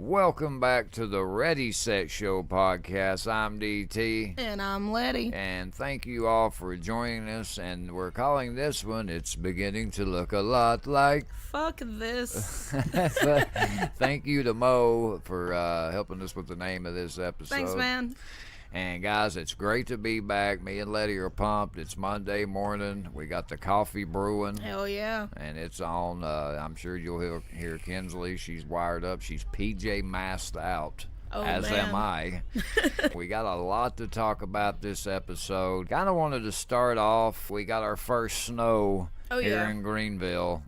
Welcome back to the Ready Set Show podcast. I'm DT. And I'm Lette. And thank you all for joining us. And we're calling this one, It's Beginning to Look a Lot Like... Fuck this. Thank you to Mo for helping us with the name of this episode. Thanks, man. And guys, it's great to be back. Me and Lette are pumped. It's Monday morning. We got the coffee brewing. Hell yeah. And it's on. I'm sure you'll hear Kinsley. She's wired up. She's PJ masked out. Oh, as man. am I. We got a lot to talk about this episode. Kind of wanted to start off. We got our first snow here in Greeneville.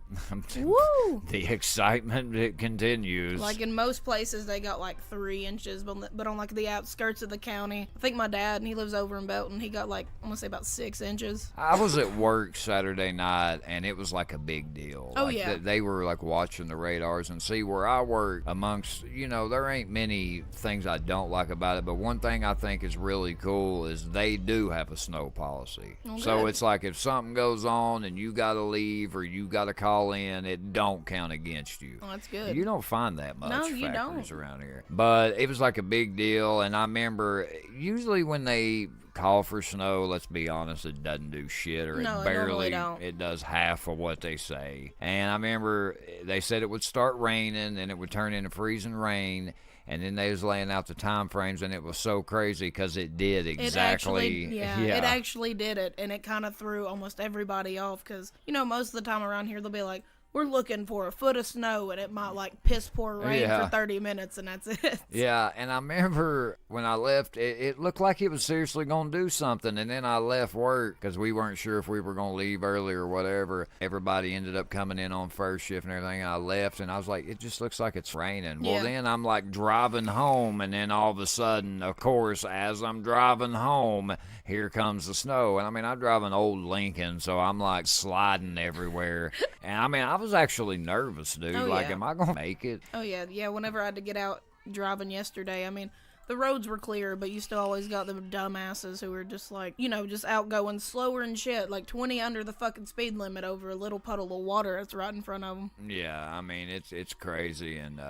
Woo! The excitement, it continues. Like in most places, they got like 3 inches, but on like the outskirts of the county, I think my dad, he lives over in Belton, he got like, I'm gonna say about 6 inches. I was at work Saturday night, and it was like a big deal. Oh, like yeah. They were like watching the radars, and see where I work amongst, there ain't many things I don't like about it, but one thing I think is really cool is they do have a snow policy. Okay. So it's like if something goes on and you gotta leave or you gotta call in, it don't count against you. Oh, that's good. You don't find that much you factories don't. around here. But it was like a big deal, and I remember usually when they call for snow, let's be honest, it doesn't do shit, or No, it it normally barely don't. it does half of what they say. And I remember they said it would start raining and it would turn into freezing rain. And then they was laying out the time frames, and it was so crazy because it did exactly. It actually did it, and it kind of threw almost everybody off because, most of the time around here, they'll be like, we're looking for a foot of snow, and it might like piss pour rain for 30 minutes, and that's it. Yeah, and I remember when I left, it looked like it was seriously going to do something, and then I left work because we weren't sure if we were going to leave early or whatever. Everybody ended up coming in on first shift and everything. I left, and I was like, it just looks like it's raining. Yeah. Well, then I'm like driving home, and then all of a sudden, of course, as I'm driving home, here comes the snow. And I mean, I drive an old Lincoln, so I'm like sliding everywhere. And I mean, I was actually nervous, dude. Oh, like, yeah. am I going to make it? Oh, yeah. Yeah, whenever I had to get out driving yesterday, I mean, the roads were clear, but you still always got the dumbasses who were just like, just out going slower and shit, like 20 under the fucking speed limit over a little puddle of water that's right in front of them. Yeah, I mean, it's crazy, and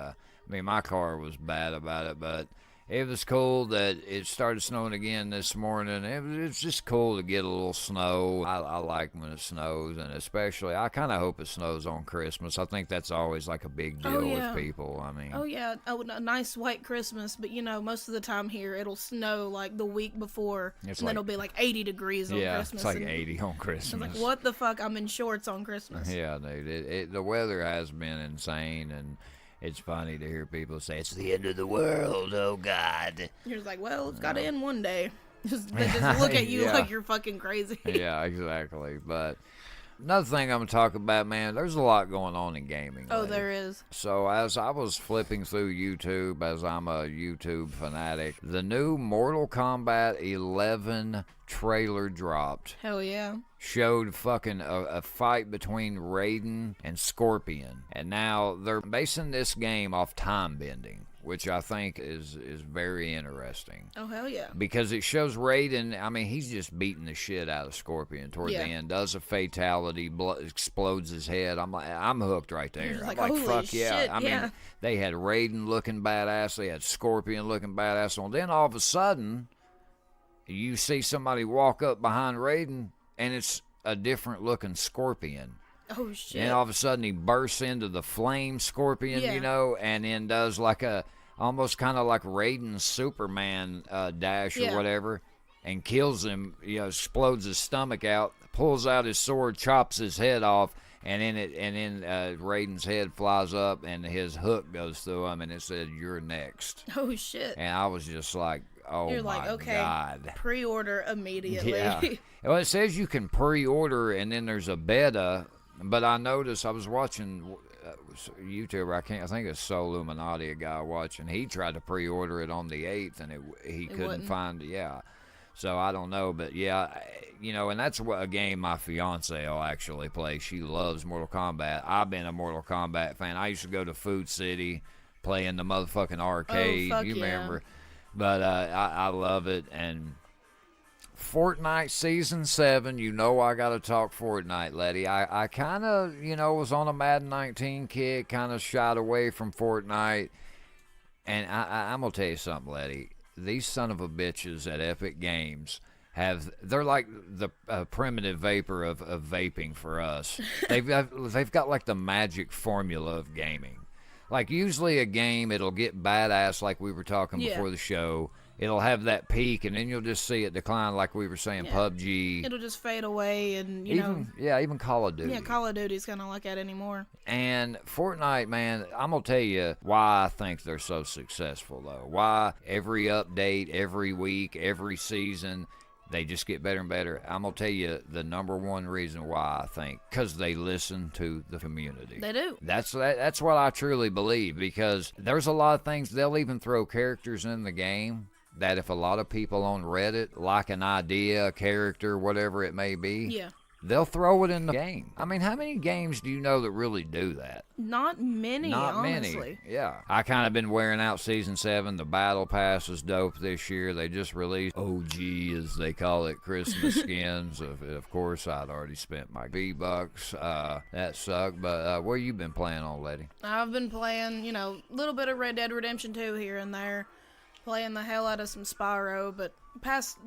my car was bad about it, but it was cool that it started snowing again this morning. It's just cool to get a little snow. I like when it snows, and especially, I kind of hope it snows on Christmas. I think that's always like a big deal with people. I mean, a nice white Christmas, but most of the time here it'll snow like the week before, and then it'll be like 80 degrees on Christmas. It's like 80 on Christmas. It's like, what the fuck? I'm in shorts on Christmas. Yeah, dude. The weather has been insane, and it's funny to hear people say, it's the end of the world, oh God. You're just like, well, it's got to end one day. They just look at you like you're fucking crazy. Yeah, exactly. But another thing I'm going to talk about, man, there's a lot going on in gaming. Oh, there is. So as I was flipping through YouTube, as I'm a YouTube fanatic, the new Mortal Kombat 11 trailer dropped. Hell yeah. Showed fucking a fight between Raiden and Scorpion. And now they're basing this game off time bending, which I think is very interesting. Oh, hell yeah. Because it shows Raiden, I mean, he's just beating the shit out of Scorpion toward the end. Does a fatality, explodes his head. I'm like, I'm hooked right there. I'm like, holy fuck yeah. shit, I mean, they had Raiden looking badass. They had Scorpion looking badass. And then all of a sudden, you see somebody walk up behind Raiden, and it's a different looking Scorpion. Oh, shit. And all of a sudden he bursts into the flame Scorpion, and then does like almost kind of like Raiden's Superman dash or whatever, and kills him, explodes his stomach out, pulls out his sword, chops his head off, and then Raiden's head flies up, and his hook goes through him, and it said, "You're next." Oh, shit. And I was just like, oh, you're like, okay, God. Pre-order immediately. Yeah. Well, it says you can pre-order, and then there's a beta. But I noticed, I was watching YouTuber, I think it's Soul Illuminati, a guy watching. He tried to pre-order it on the 8th, and he couldn't find it. Yeah. So I don't know, but and that's a game my fiance will actually play. She loves Mortal Kombat. I've been a Mortal Kombat fan. I used to go to Food City, play in the motherfucking arcade. Oh, you remember? But I love it. And Fortnite Season 7, I got to talk Fortnite, Letty. I kind of, was on a Madden 19 kick, kind of shied away from Fortnite. And I'm going to tell you something, Letty. These son of a bitches at Epic Games they're like the primitive vapor of vaping for us. They've got like the magic formula of gaming. Like usually a game, it'll get badass like we were talking before the show. It'll have that peak, and then you'll just see it decline like we were saying PUBG. It'll just fade away, and even Call of Duty. Yeah, Call of Duty's kind of like that anymore. And Fortnite, man, I'm going to tell you why I think they're so successful, though. Why every update, every week, every season, they just get better and better. I'm going to tell you the number one reason why I think, because they listen to the community. They do. That's what I truly believe, because there's a lot of things, they'll even throw characters in the game that if a lot of people on Reddit like an idea, a character, whatever it may be, they'll throw it in the game. I mean, how many games do you know that really do that? Not many, honestly. Many. Yeah. I kind of been wearing out Season 7. The Battle Pass is dope this year. They just released OG, as they call it, Christmas skins. Of course, I'd already spent my V-Bucks. That sucked. But what you been playing on, Letty? I've been playing, a little bit of Red Dead Redemption 2 here and there. Playing the hell out of some Spyro. But past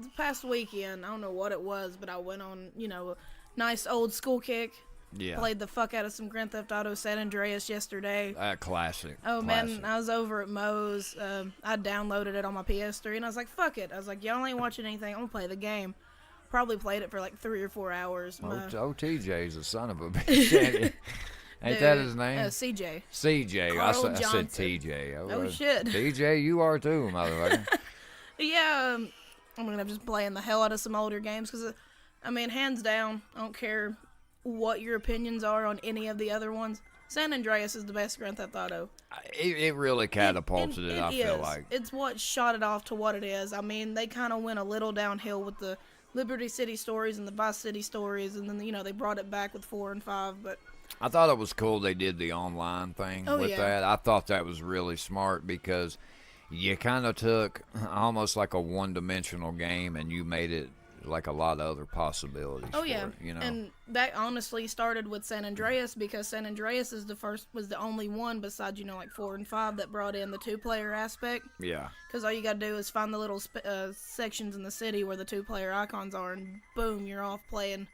weekend, I don't know what it was, but I went on, a nice old school kick. Yeah. Played the fuck out of some Grand Theft Auto San Andreas yesterday. Classic. Oh, man, I was over at Moe's. I downloaded it on my PS3, and I was like, fuck it. I was like, y'all ain't watching anything. I'm going to play the game. Probably played it for like 3 or 4 hours. OTJ's a son of a bitch. Ain't that his name? CJ. CJ. I said TJ. Oh, shit. TJ, you are too, motherfucker. Yeah, I'm just playing the hell out of some older games because, hands down, I don't care what your opinions are on any of the other ones. San Andreas is the best Grand Theft Auto. It really catapulted it, I feel like. It's what shot it off to what it is. They kind of went a little downhill with the Liberty City stories and the Vice City stories, and then, they brought it back with 4 and 5, but... I thought it was cool they did the online thing that. I thought that was really smart because you kind of took almost like a one-dimensional game and you made it like a lot of other possibilities. Oh, yeah. And that honestly started with San Andreas because San Andreas was the only one besides, like 4 and 5 that brought in the 2-player aspect. Yeah. Because all you got to do is find the little sections in the city where the 2-player icons are and boom, you're off playing.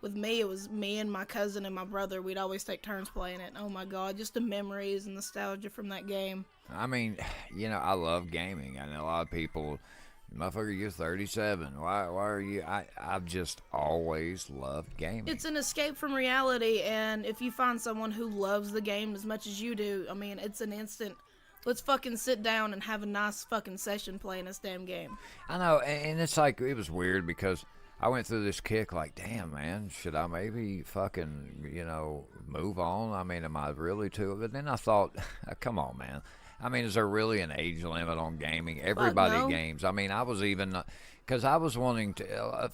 With me, it was me and my cousin and my brother. We'd always take turns playing it. Oh, my God. Just the memories and nostalgia from that game. I love gaming. I know a lot of people, motherfucker, you're 37. Why are you? I've just always loved gaming. It's an escape from reality, and if you find someone who loves the game as much as you do, it's an instant, let's fucking sit down and have a nice fucking session playing this damn game. I know, and it's like, it was weird because I went through this kick like, damn, man, should I maybe fucking, move on? Am I really too? But then I thought, come on, man. Is there really an age limit on gaming? Everybody games. I was even, because I was wanting to,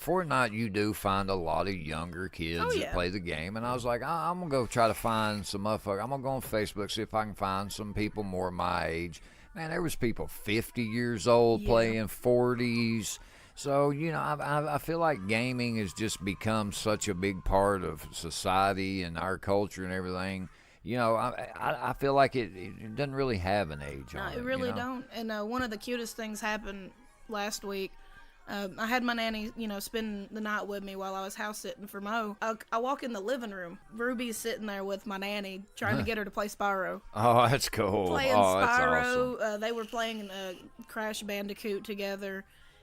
Fortnite, you do find a lot of younger kids that play the game. And I was like, I'm going to go try to find some motherfuckers. I'm going to go on Facebook, see if I can find some people more my age. Man, there was people 50 years old playing 40s. So, I feel like gaming has just become such a big part of society and our culture and everything. I feel like it doesn't really have an age on it. No, it really don't. And one of the cutest things happened last week. I had my nanny, spend the night with me while I was house sitting for Mo. I walk in the living room. Ruby's sitting there with my nanny, trying to get her to play Spyro. Oh, that's cool. Playing Spyro. That's awesome. They were playing Crash Bandicoot together.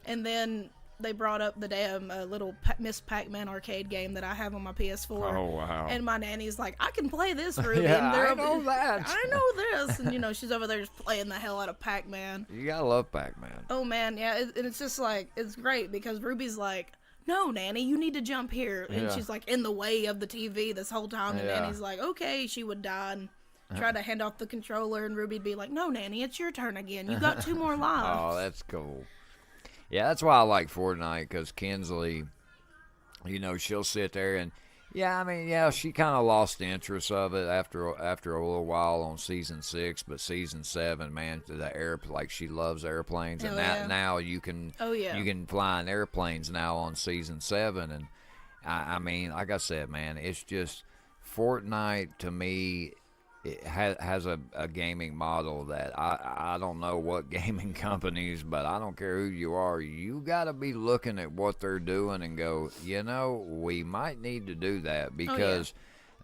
And then they brought up the damn little Miss Pac-Man arcade game that I have on my PS4. Oh, wow. And my nanny's like, I can play this, Ruby. Yeah, and I know that. I know this. And, she's over there just playing the hell out of Pac-Man. You gotta love Pac-Man. Oh, man, yeah. And it's just like, it's great because Ruby's like, no, Nanny, you need to jump here. And she's like in the way of the TV this whole time. And Nanny's like, okay. She would die and try to hand off the controller. And Ruby'd be like, no, Nanny, it's your turn again. You got 2 more lives. Oh, that's cool. Yeah, that's why I like Fortnite, because Kinsley, she'll sit there and, she kind of lost the interest of it after a little while on Season 6, but Season 7, man, she loves airplanes, and now you can fly in airplanes now on Season 7, and like I said, man, it's just, Fortnite to me it has a gaming model that I don't know what gaming companies, but I don't care who you are, you got to be looking at what they're doing and go, we might need to do that because,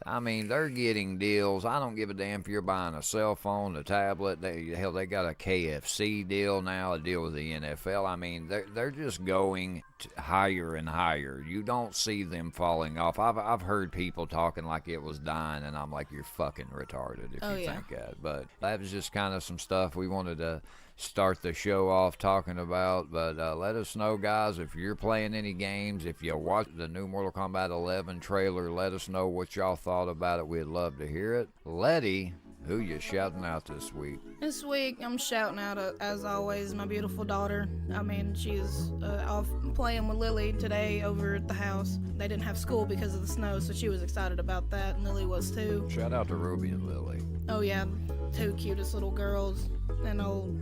I mean, they're getting deals. I don't give a damn if you're buying a cell phone, a tablet. They got a KFC deal now, a deal with the NFL. I mean, they're just going higher and higher. You don't see them falling off. I've heard people talking like it was dying, and I'm like, you're fucking retarded if you think that. But that was just kind of some stuff we wanted to start the show off talking about. But let us know, guys, if you're playing any games, if you watched the new Mortal Kombat 11 trailer, let us know what y'all thought about it. We'd love to hear it. Letty, who you shouting out this week? This week, I'm shouting out, as always, my beautiful daughter. I mean, she's off playing with Lily today over at the house. They didn't have school because of the snow, so she was excited about that, and Lily was too. Shout out to Ruby and Lily. Oh, yeah, two cutest little girls. And old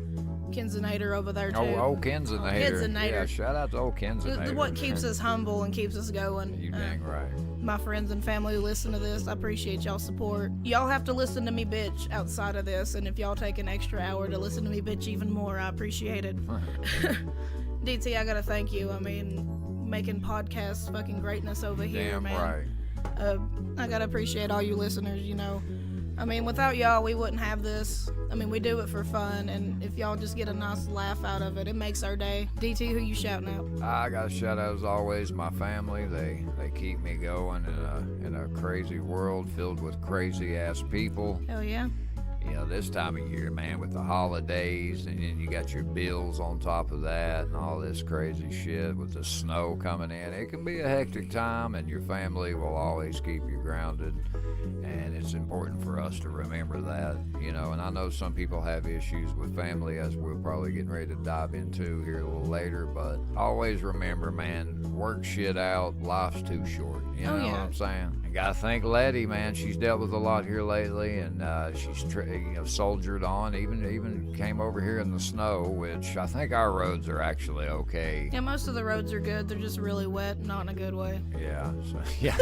Kenzinator over there, too. Oh, Kenzinator. Yeah, shout out to old Kenzinator. What keeps us humble and keeps us going. You dang right. My friends and family who listen to this, I appreciate y'all's support. Y'all have to listen to me bitch outside of this, and if y'all take an extra hour to listen to me bitch even more, I appreciate it. DT, I gotta thank you. I mean, making podcasts fucking greatness over here, damn man. Right. I gotta appreciate all you listeners, I mean, without y'all, we wouldn't have this. I mean, we do it for fun, and if y'all just get a nice laugh out of it, it makes our day. DT, who you shouting out? I got to shout out, as always, my family. They keep me going in a crazy world filled with crazy-ass people. Hell yeah. This time of year, man, with the holidays, and then you got your bills on top of that and all this crazy shit with the snow coming in. It can be a hectic time, and your family will always keep you grounded, and it's important for us to remember that, and I know some people have issues with family, as we're probably getting ready to dive into here a little later, but always remember, man, work shit out. Life's too short. You know what I'm saying? I gotta thank Letty, man. She's dealt with a lot here lately, and she's soldiered on. Even came over here in the snow, which I think our roads are actually okay. Yeah, most of the roads are good. They're just really wet, not in a good way. Yeah,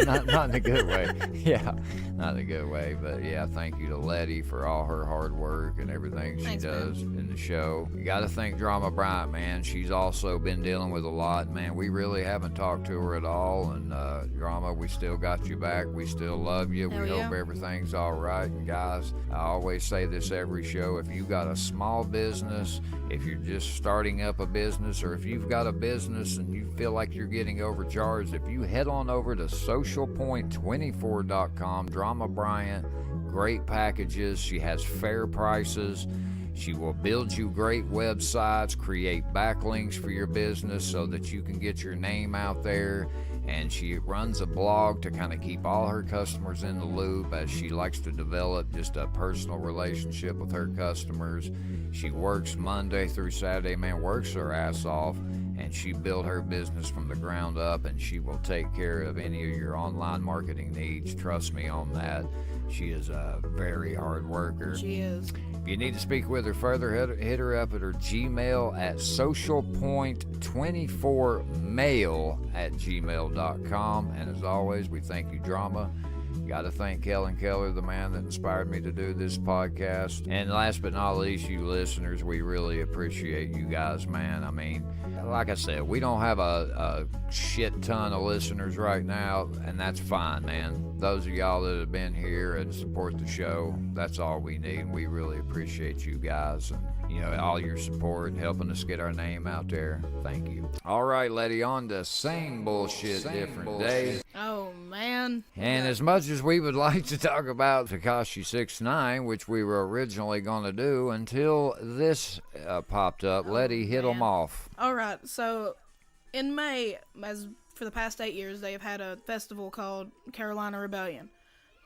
not in a good way. Yeah, not in a good way. But yeah, thank you to Letty for all her hard work and everything she does in the show. You got to thank Drama Bryant, man. She's also been dealing with a lot, man. We really haven't talked to her at all, and Drama, we still got you back. We still love you. We hope everything's all right. And guys, I always say this every show: if you got a small business, if you're just starting up a business, or if you've got a business and you feel like you're getting overcharged, if you head on over to socialpoint24.com, Drama Bryant, great packages. She has fair prices. She will build you great websites, create backlinks for your business so that you can get your name out there. And she runs a blog to kind of keep all her customers in the loop, as she likes to develop just a personal relationship with her customers. She works Monday through Saturday, man, works her ass off, and she built her business from the ground up, and she will take care of any of your online marketing needs. Trust me on that. She is a very hard worker. She is. If you need to speak with her further, hit her up at her Gmail at socialpoint24mail@gmail.com. And as always, we thank you, Drama. Got to thank Kellen Keller, the man that inspired me to do this podcast. And last but not least, you listeners, we really appreciate you guys, man. I mean, like I said, we don't have a shit ton of listeners right now, and that's fine, man. Those of y'all that have been here and support the show, that's all we need. We really appreciate you guys and, all your support, helping us get our name out there. Thank you. All right, Letty, on to same bullshit, different day. Oh, man. And as much as we would like to talk about Tekashi 6ix9ine, which we were originally going to do, until this popped up, Letty hit them off. All right, so in May, as for the past 8 years, they have had a festival called Carolina Rebellion.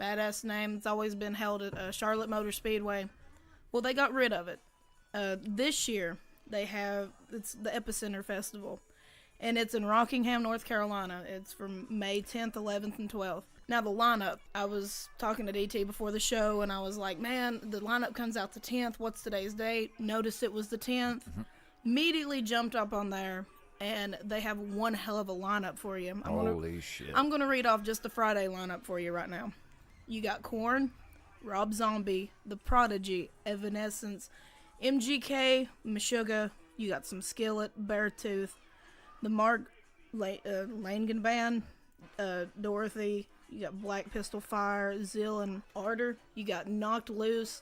Badass name. It's always been held at Charlotte Motor Speedway. Well, they got rid of it. This year, it's the Epicenter Festival, and it's in Rockingham, North Carolina. It's from May 10th, 11th, and 12th. Now, the lineup, I was talking to DT before the show, and I was like, man, the lineup comes out the 10th. What's today's date? Noticed it was the 10th. Immediately jumped up on there, and they have one hell of a lineup for you. Holy shit. I'm going to read off just the Friday lineup for you right now. You got Korn, Rob Zombie, The Prodigy, Evanescence, MGK, Meshuggah. You got some Skillet, Beartooth, the Mark Langan Band, Dorothy. You got Black Pistol Fire, Zill and Ardor. You got Knocked Loose,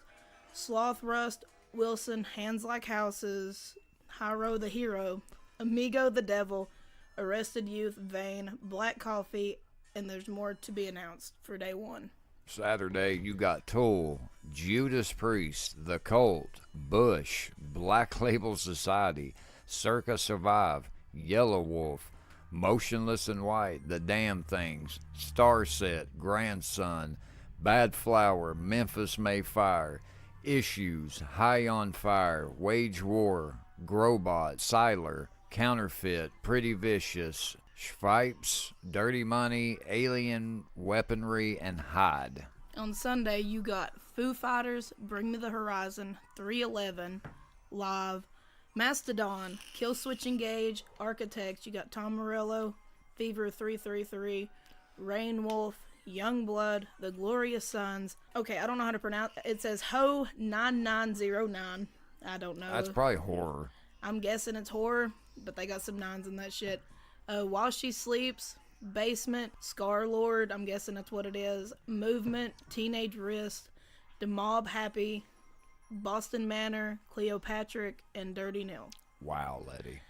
Sloth Rust, Wilson, Hands Like Houses, Hyro the Hero, Amigo the Devil, Arrested Youth, Vane, Black Coffee, and there's more to be announced for day one. Saturday, you got Tool, Judas Priest, The Cult, Bush, Black Label Society, Circa Survive, Yellow Wolf, Motionless in White, The Damn Things, Starset, Grandson, Bad Flower, Memphis May Fire, Issues, High on Fire, Wage War, Grobot, Siler, Counterfeit, Pretty Vicious, Schweipes, Dirty Money, Alien Weaponry, and Hyde. On Sunday, you got Foo Fighters, Bring Me the Horizon, 311, Live, Mastodon, Killswitch Engage, Architects. You got Tom Morello, Fever 333, Rain Wolf, Youngblood, The Glorious Sons. Okay, I don't know how to pronounce it. It says Ho 9909. I don't know. That's probably horror. I'm guessing it's horror, but they got some nines in that shit. While She Sleeps, Basement, Scarlord, I'm guessing that's what it is. Movement, Teenage Wrist, DeMob Happy, Boston Manor, Cleopatra, and Dirty Nil. Wow, Letty.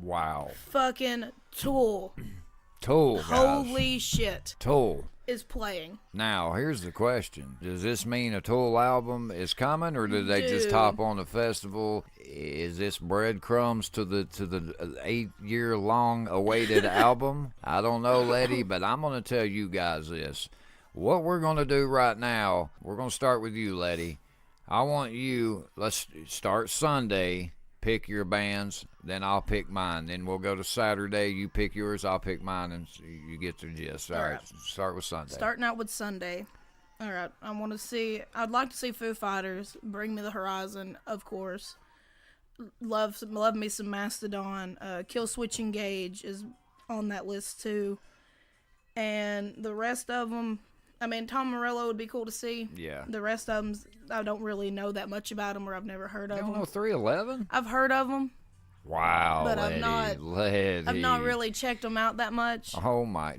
Wow. Fucking Tool. Tool, guys. Holy shit. Tool is playing. Now, here's the question. Does this mean a Tool album is coming, or did they just hop on the festival? Is this breadcrumbs to the 8-year-long awaited album? I don't know, Letty, but I'm going to tell you guys this. What we're going to do right now, we're going to start with you, Letty. I want you, let's start Sunday, pick your bands, then I'll pick mine. Then we'll go to Saturday, you pick yours, I'll pick mine, and you get the gist. All right, start with Sunday. Starting out with Sunday. All right, I'd like to see Foo Fighters, Bring Me the Horizon, of course. Love me some Mastodon. Killswitch Engage is on that list too. And the rest of them, I mean, Tom Morello would be cool to see. Yeah. The rest of them, I don't really know that much about them, or I've never heard of them. You don't know 311? I've heard of them. Wow, but Letty, I've not really checked them out that much. Oh my,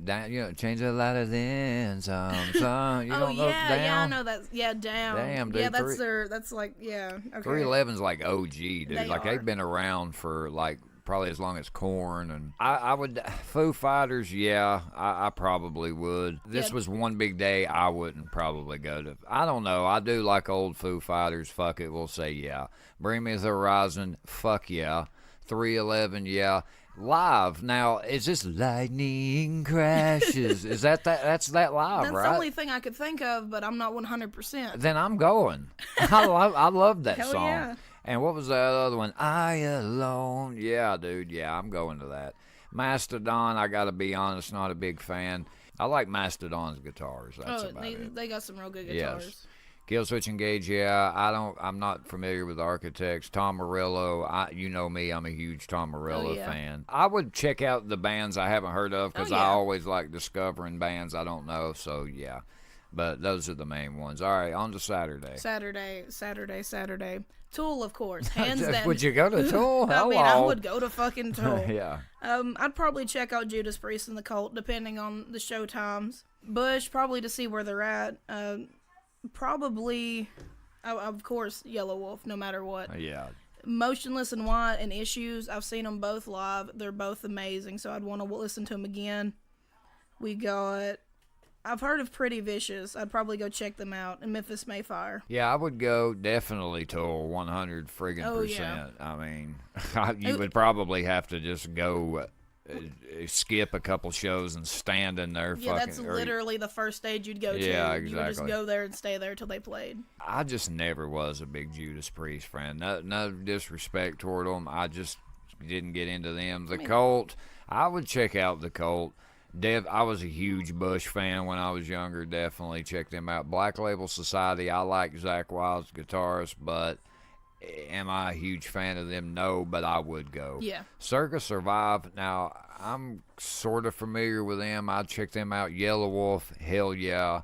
change a lot of then some. You don't know Down? Yeah, I know that. Yeah, Down. Damn, dude. Yeah, that's like, yeah. Okay. 311's like OG, dude. They've been around for like probably as long as Korn, and I would Foo Fighters. Yeah, I probably would. This was one big day. I wouldn't probably go to. I don't know. I do like old Foo Fighters. Fuck it, we'll say yeah. Bring Me the Horizon. Fuck yeah. 311, yeah. Live. Now, is this Lightning Crashes? Is that's that live, That's right? the only thing I could think of, but I'm not 100%. Then I'm going. I love that Hell song. Yeah. And what was that other one? I Alone. Yeah, dude. Yeah, I'm going to that. Mastodon, I got to be honest, not a big fan. I like Mastodon's guitars. That's about it. They got some real good guitars. Yes. Killswitch Engage, yeah. I'm not familiar with Architects. Tom Morello, you know me, I'm a huge Tom Morello fan. I would check out the bands I haven't heard of because I always like discovering bands I don't know, so yeah. But those are the main ones. All right, on to Saturday. Saturday. Tool, of course, hands down. Would you go to Tool? I mean, I would go to fucking Tool. Yeah. I'd probably check out Judas Priest and the Cult, depending on the show times. Bush, probably to see where they're at. Probably, of course, Yellow Wolf, no matter what. Yeah. Motionless in White and Issues, I've seen them both live. They're both amazing, so I'd want to listen to them again. I've heard of Pretty Vicious. I'd probably go check them out. And Memphis Mayfire. Yeah, I would go definitely Tool 100 friggin' Yeah. I mean, you would probably have to just go skip a couple shows and stand in there. Yeah, that's literally the first stage you'd go to. Yeah, exactly. You would just go there and stay there till they played. I just never was a big Judas Priest fan. No disrespect toward them. I just didn't get into them. The Cult, I would check out the Cult. I was a huge Bush fan when I was younger. Definitely check them out. Black Label Society, I like Zakk Wylde's guitarist, but am I a huge fan of them? No, but I would go. Yeah. Circa Survive, now I'm sort of familiar with them. I'd check them out. Yellow Wolf, hell yeah.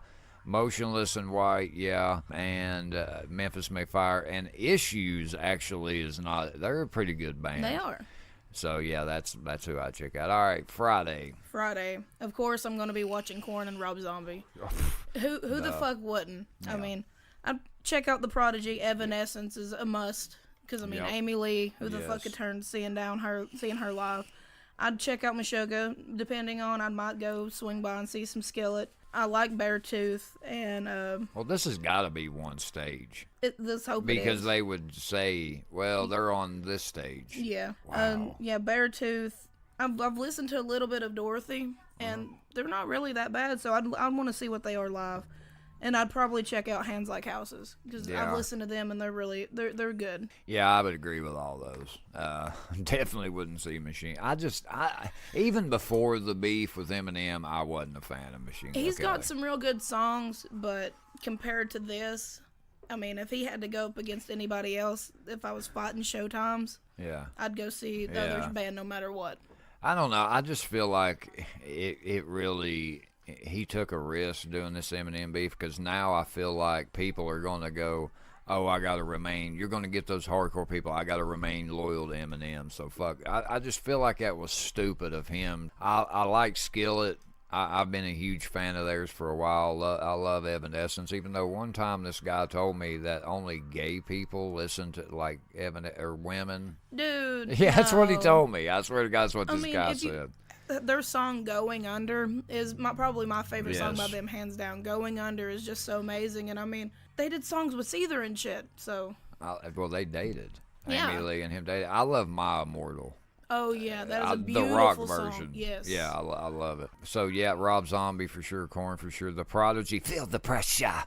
Motionless in White, yeah, and Memphis May Fire, and Issues actually is not. They're a pretty good band. They are. So yeah, that's who I check out. All right, Friday. Of course, I'm gonna be watching Korn and Rob Zombie. Who the fuck wouldn't? Yeah. I mean, I'd check out The Prodigy. Evanescence is a must. Because, I mean, yep. Amy Lee, who the fuck could turn seeing her live. I'd check out Meshuggah. Depending on, I might go swing by and see some Skillet. I like Beartooth, and well, this has got to be one stage. Let's hope it is. Because they would say, well, they're on this stage. Yeah. Wow. Beartooth. I've listened to a little bit of Dorothy, and they're not really that bad, so I'd want to see what they are live. And I'd probably check out Hands Like Houses, because I've listened to them, and they're good. Yeah, I would agree with all those. Definitely wouldn't see Machine. Even before the beef with Eminem, I wasn't a fan of Machine Gun Kelly. He's got some real good songs, but compared to this, I mean, if he had to go up against anybody else, if I was fighting Showtimes, I'd go see the other band no matter what. I don't know. I just feel like it really... He took a risk doing this Eminem beef, because now I feel like people are going to go, oh, I got to remain. You're going to get those hardcore people. I got to remain loyal to Eminem. So fuck. I just feel like that was stupid of him. I like Skillet. I've been a huge fan of theirs for a while. I love Evanescence, even though one time this guy told me that only gay people listen to, like, or women. Dude. Yeah, that's what he told me. I swear to God, that's what this guy said. Their song "Going Under" is probably my favorite song by them, hands down. "Going Under" is just so amazing, and I mean, they did songs with Seether and shit. So, well, they dated. Amy Lee and him dated. I love "My Immortal." Oh yeah, that is a beautiful the rock song. version. Yes. Yeah, I love it. So yeah, Rob Zombie for sure, Korn for sure, The Prodigy, Feel the Pressure.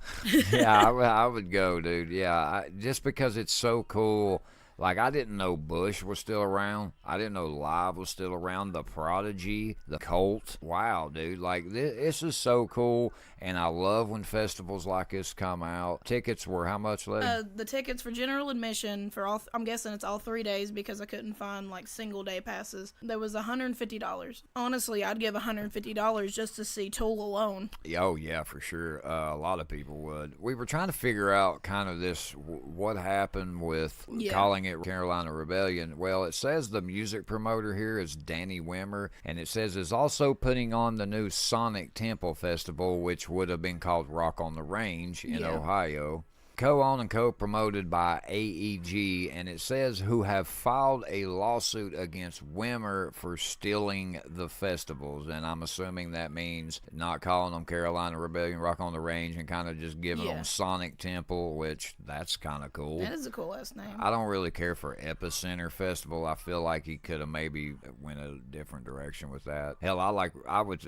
Yeah, I would go, dude. Yeah, just because it's so cool. Like, I didn't know Bush was still around. I didn't know Live was still around. The Prodigy, The Cult. Wow, dude. Like, this is so cool. And I love when festivals like this come out. Tickets were how much, Lette? The tickets for general admission for all, I'm guessing it's all 3 days because I couldn't find, like, single day passes. There was $150. Honestly, I'd give $150 just to see Tool alone. Oh, yeah, for sure. A lot of people would. We were trying to figure out kind of this, what happened with calling it Carolina Rebellion. Well, it says the music promoter here is Danny Wimmer, and it says is also putting on the new Sonic Temple Festival, which would have been called Rock on the Range in Ohio. Co-owned and co-promoted by AEG, and it says who have filed a lawsuit against Wimmer for stealing the festivals, and I'm assuming that means not calling them Carolina Rebellion, Rock on the Range, and kind of just giving them Sonic Temple, which that's kind of cool. That is a cool ass name. I don't really care for Epicenter Festival. I feel like he could have maybe went a different direction with that. Hell, I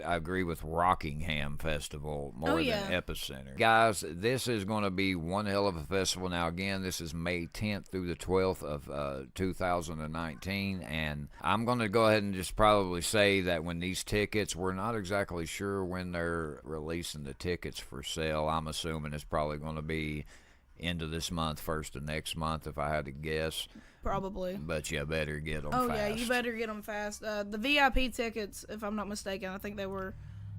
agree with Rockingham Festival more than Epicenter. Guys, this is going to be one hell of a festival. Now again, this is May 10th through the 12th of 2019, and I'm going to go ahead and just probably say that when these tickets, we're not exactly sure when they're releasing the tickets for sale. I'm assuming it's probably going to be end of this month, first of next month, if I had to guess. Probably. But you better get them fast. Oh yeah, you better get them fast. The VIP tickets, if I'm not mistaken, I think they were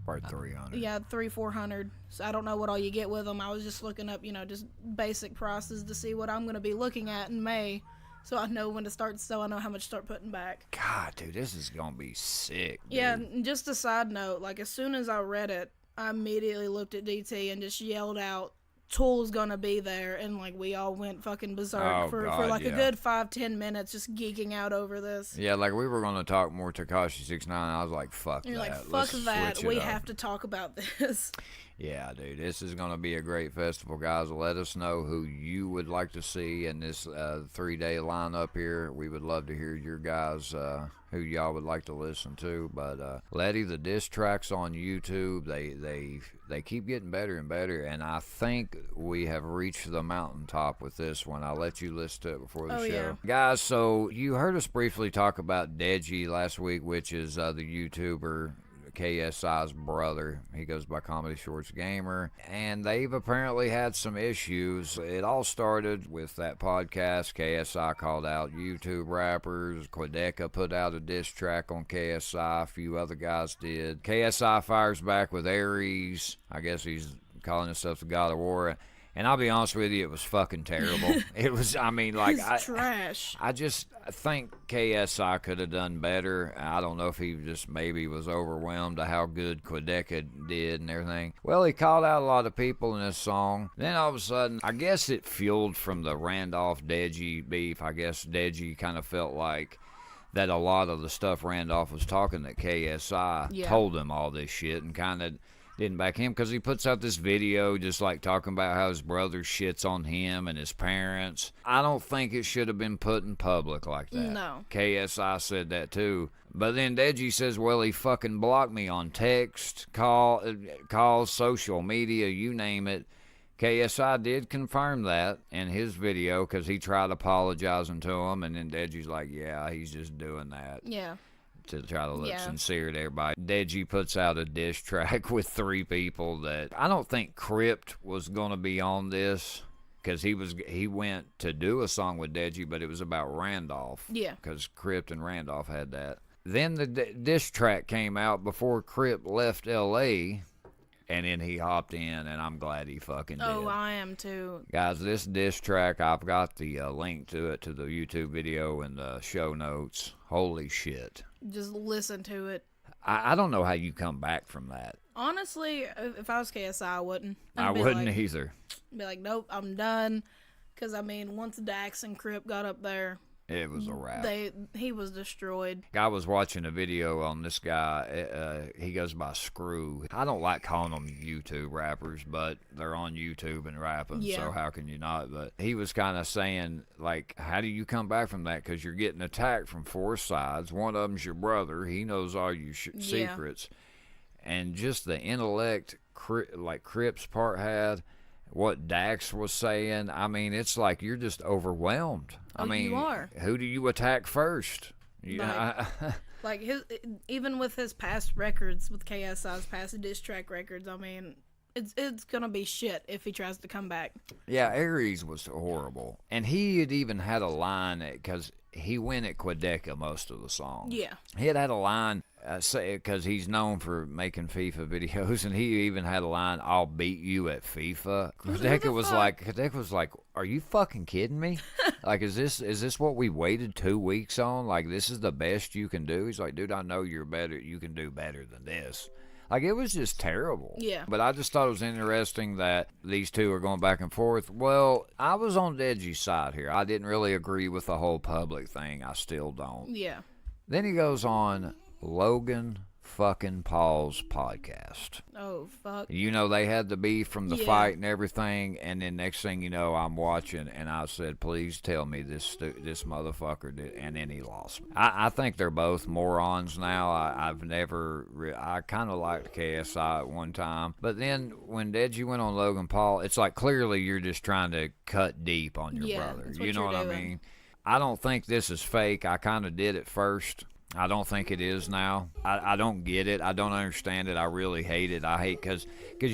Part 300. Yeah, 300-400. So I don't know what all you get with them. I was just looking up, just basic prices to see what I'm going to be looking at in May, so I know when to start. So I know how much to start putting back. God, dude, this is going to be sick. Dude. Yeah, and just a side note, like as soon as I read it, I immediately looked at DT and just yelled out, Tool's gonna be there, and like we all went fucking berserk for a good 5-10 minutes just geeking out over this. Yeah, like we were gonna talk more Tekashi 69. I was like, fuck You're that. Like, fuck that. We have to talk about this. Yeah, dude, this is going to be a great festival, guys. Let us know who you would like to see in this 3-day lineup here. We would love to hear your guys, who y'all would like to listen to. But Lette, the diss tracks on YouTube, they keep getting better and better, and I think we have reached the mountaintop with this one. I'll let you listen to it before the show. Yeah. Guys, so you heard us briefly talk about Deji last week, which is the YouTuber KSI's brother. He goes by Comedy Shorts Gamer, and they've apparently had some issues. It all started with that podcast. KSI called out YouTube rappers. Quedeca put out a diss track on KSI. A few other guys did. KSI fires back with Aries. I guess he's calling himself the God of War. And I'll be honest with you, it was fucking terrible. It was, I mean, like, It's trash. I just think KSI could have done better. I don't know if he just maybe was overwhelmed at how good Quedeca did and everything. Well, he called out a lot of people in this song. Then all of a sudden, I guess it fueled from the Randolph-Deji beef. I guess Deji kind of felt like that a lot of the stuff Randolph was talking that KSI told him all this shit and kind of didn't back him, because he puts out this video just like talking about how his brother shits on him and his parents. I don't think it should have been put in public like that. No. KSI said that too. But then Deji says, well, he fucking blocked me on text, calls, social media, you name it. KSI did confirm that in his video because he tried apologizing to him, and then Deji's like, yeah, he's just doing that. Yeah. To try to look sincere to everybody. Deji puts out a diss track with 3 people that I don't think Crypt was going to be on this, because he went to do a song with Deji, but it was about Randolph. Yeah. Because Crypt and Randolph had that. Then the diss track came out before Crypt left L.A., and then he hopped in, and I'm glad he fucking did. Oh, I am too. Guys, this diss track, I've got the link to it, to the YouTube video in the show notes. Holy shit. Just listen to it. I don't know how you come back from that. Honestly, if I was KSI, I wouldn't. I wouldn't either. Be like, nope, I'm done. Because, I mean, once Dax and Crip got up there, it was a wrap. He was destroyed. I was watching a video on this guy. He goes by Screw. I don't like calling them YouTube rappers, but they're on YouTube and rapping, so how can you not? But he was kind of saying, like, how do you come back from that? Because you're getting attacked from 4 sides. One of them's your brother. He knows all your secrets. And just the intellect, like Crip's part had, what Dax was saying, I mean, it's like you're just overwhelmed. I mean, you are. Who do you attack first? Like even with his past records, with KSI's past diss track records, I mean, it's gonna be shit if he tries to come back. Yeah, Aries was horrible, and he had even had a line because he went at Quedeca most of the song. Yeah, he had a line. Because he's known for making FIFA videos, and he even had a line, "I'll beat you at FIFA." Quedeca was like, "Are you fucking kidding me? Like, is this what we waited 2 weeks on? Like, this is the best you can do?" He's like, "Dude, I know you're better. You can do better than this." Like, it was just terrible. Yeah. But I just thought it was interesting that these two are going back and forth. Well, I was on Deji's side here. I didn't really agree with the whole public thing. I still don't. Yeah. Then he goes on Logan fucking Paul's podcast. Oh, fuck. You know, they had the beef from the fight and everything, and then next thing you know, I'm watching, and I said, please tell me this motherfucker did, and then he lost me. I think they're both morons now. I kind of liked KSI at one time, but then when Deji went on Logan Paul, it's like clearly you're just trying to cut deep on your brother. You know what I mean? I don't think this is fake. I kind of did at first. I don't think it is now. I don't get it. I don't understand it. I really hate it. I hate because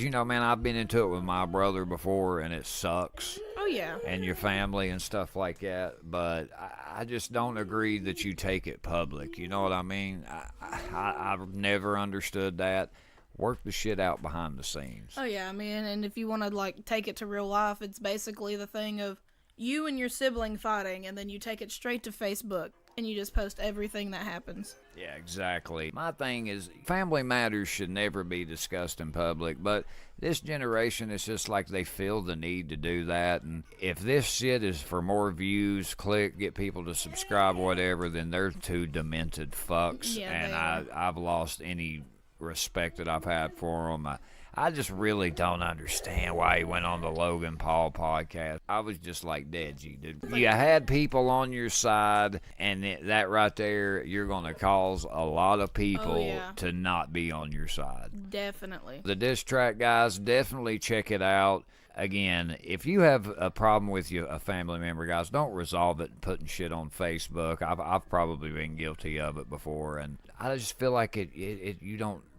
you know, man, I've been into it with my brother before, and it sucks. Oh, yeah. And your family and stuff like that. But I just don't agree that you take it public. You know what I mean? I've never understood that. Work the shit out behind the scenes. Oh, yeah. I mean, and if you want to, like, take it to real life, it's basically the thing of you and your sibling fighting, and then you take it straight to Facebook. And you just post everything that happens. Yeah, exactly. My thing is, family matters should never be discussed in public, but this generation, it's just like they feel the need to do that. And if this shit is for more views, get people to subscribe, whatever, then they're two demented fucks. Yeah, and I've lost any respect that I've had for them. I just really don't understand why he went on the Logan Paul podcast. I was just like, Deji, dude. You had people on your side, and that right there, you're going to cause a lot of people to not be on your side. Definitely. The diss track, guys, definitely check it out. Again, if you have a problem with a family member, guys, don't resolve it putting shit on Facebook. I've probably been guilty of it before, and I just feel like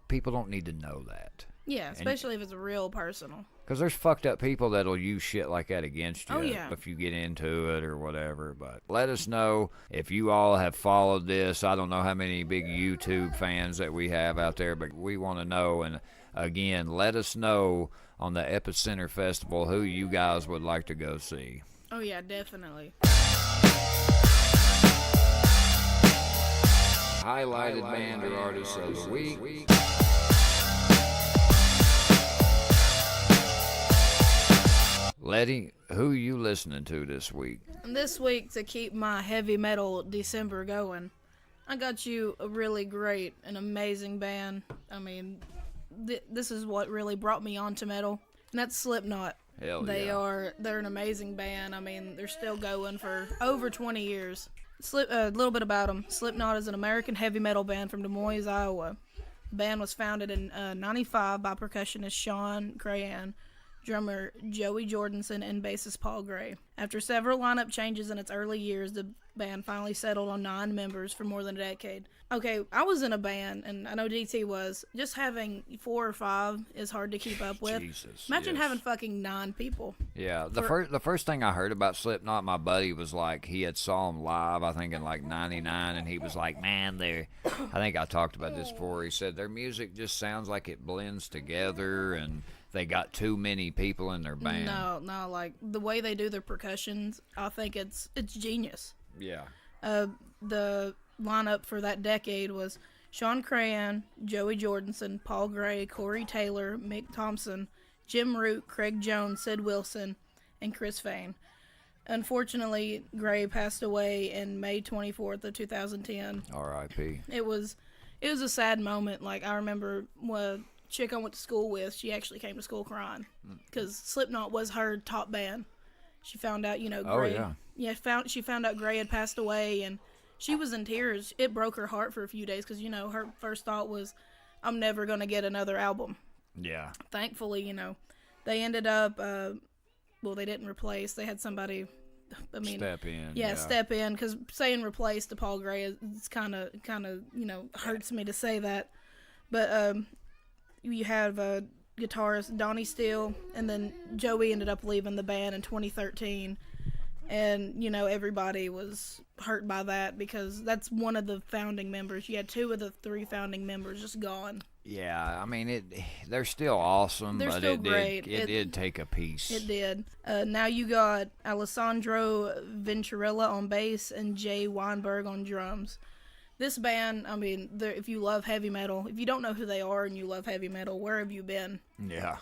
people don't need to know that. Yeah, especially if it's real personal. Because there's fucked up people that'll use shit like that against you if you get into it or whatever. But let us know if you all have followed this. I don't know how many big YouTube fans that we have out there, but we want to know. And Again, let us know on the Epicenter Festival who you guys would like to go see. Oh, yeah, definitely. Highlighted band or artist of the week. Lette, who are you listening to this week? This week, to keep my heavy metal December going, I got you a really great and amazing band. I mean, this is what really brought me onto metal, and that's Slipknot. Hell yeah. They're an amazing band. I mean, they're still going for over 20 years. A little bit about them. Slipknot is an American heavy metal band from Des Moines, Iowa. The band was founded in 95 by percussionist Sean Crahan, drummer Joey Jordison, and bassist Paul Gray. After several lineup changes in its early years, the band finally settled on 9 members for more than a decade. Okay, I was in a band, and I know DT was. Just having 4 or 5 is hard to keep up with. Jesus, Imagine yes. having fucking 9 people. Yeah, the first thing I heard about Slipknot, my buddy was like, he had saw them live, I think in like 99, and he was like, man, I think I talked about this before, he said their music just sounds like it blends together, and they got too many people in their band. No, like the way they do their percussions, I think it's genius. Yeah. The lineup for that decade was Sean Crahan, Joey Jordison, Paul Gray, Corey Taylor, Mick Thompson, Jim Root, Craig Jones, Sid Wilson, and Chris Fain. Unfortunately, Gray passed away in May 24th of 2010. R.I.P. It was a sad moment. Like, I remember a chick I went to school with, she actually came to school crying because Slipknot was her top band. She found out, Gray. Oh, yeah. Yeah, she found out Gray had passed away, and she was in tears. It broke her heart for a few days because, her first thought was, I'm never going to get another album. Yeah. Thankfully, they ended up, they didn't replace. They had somebody, step in. Yeah, step in, because saying replace to Paul Gray, it's kind of, hurts me to say that. But you have guitarist Donnie Steele, and then Joey ended up leaving the band in 2013. And, everybody was hurt by that because that's one of the founding members. You had 2 of the 3 founding members just gone. Yeah, I mean, they're still awesome, They're but still great. It did take a piece. It did. Now you got Alessandro Ventrella on bass and Jay Weinberg on drums. This band, I mean, if you love heavy metal, if you don't know who they are and you love heavy metal, where have you been? Yeah.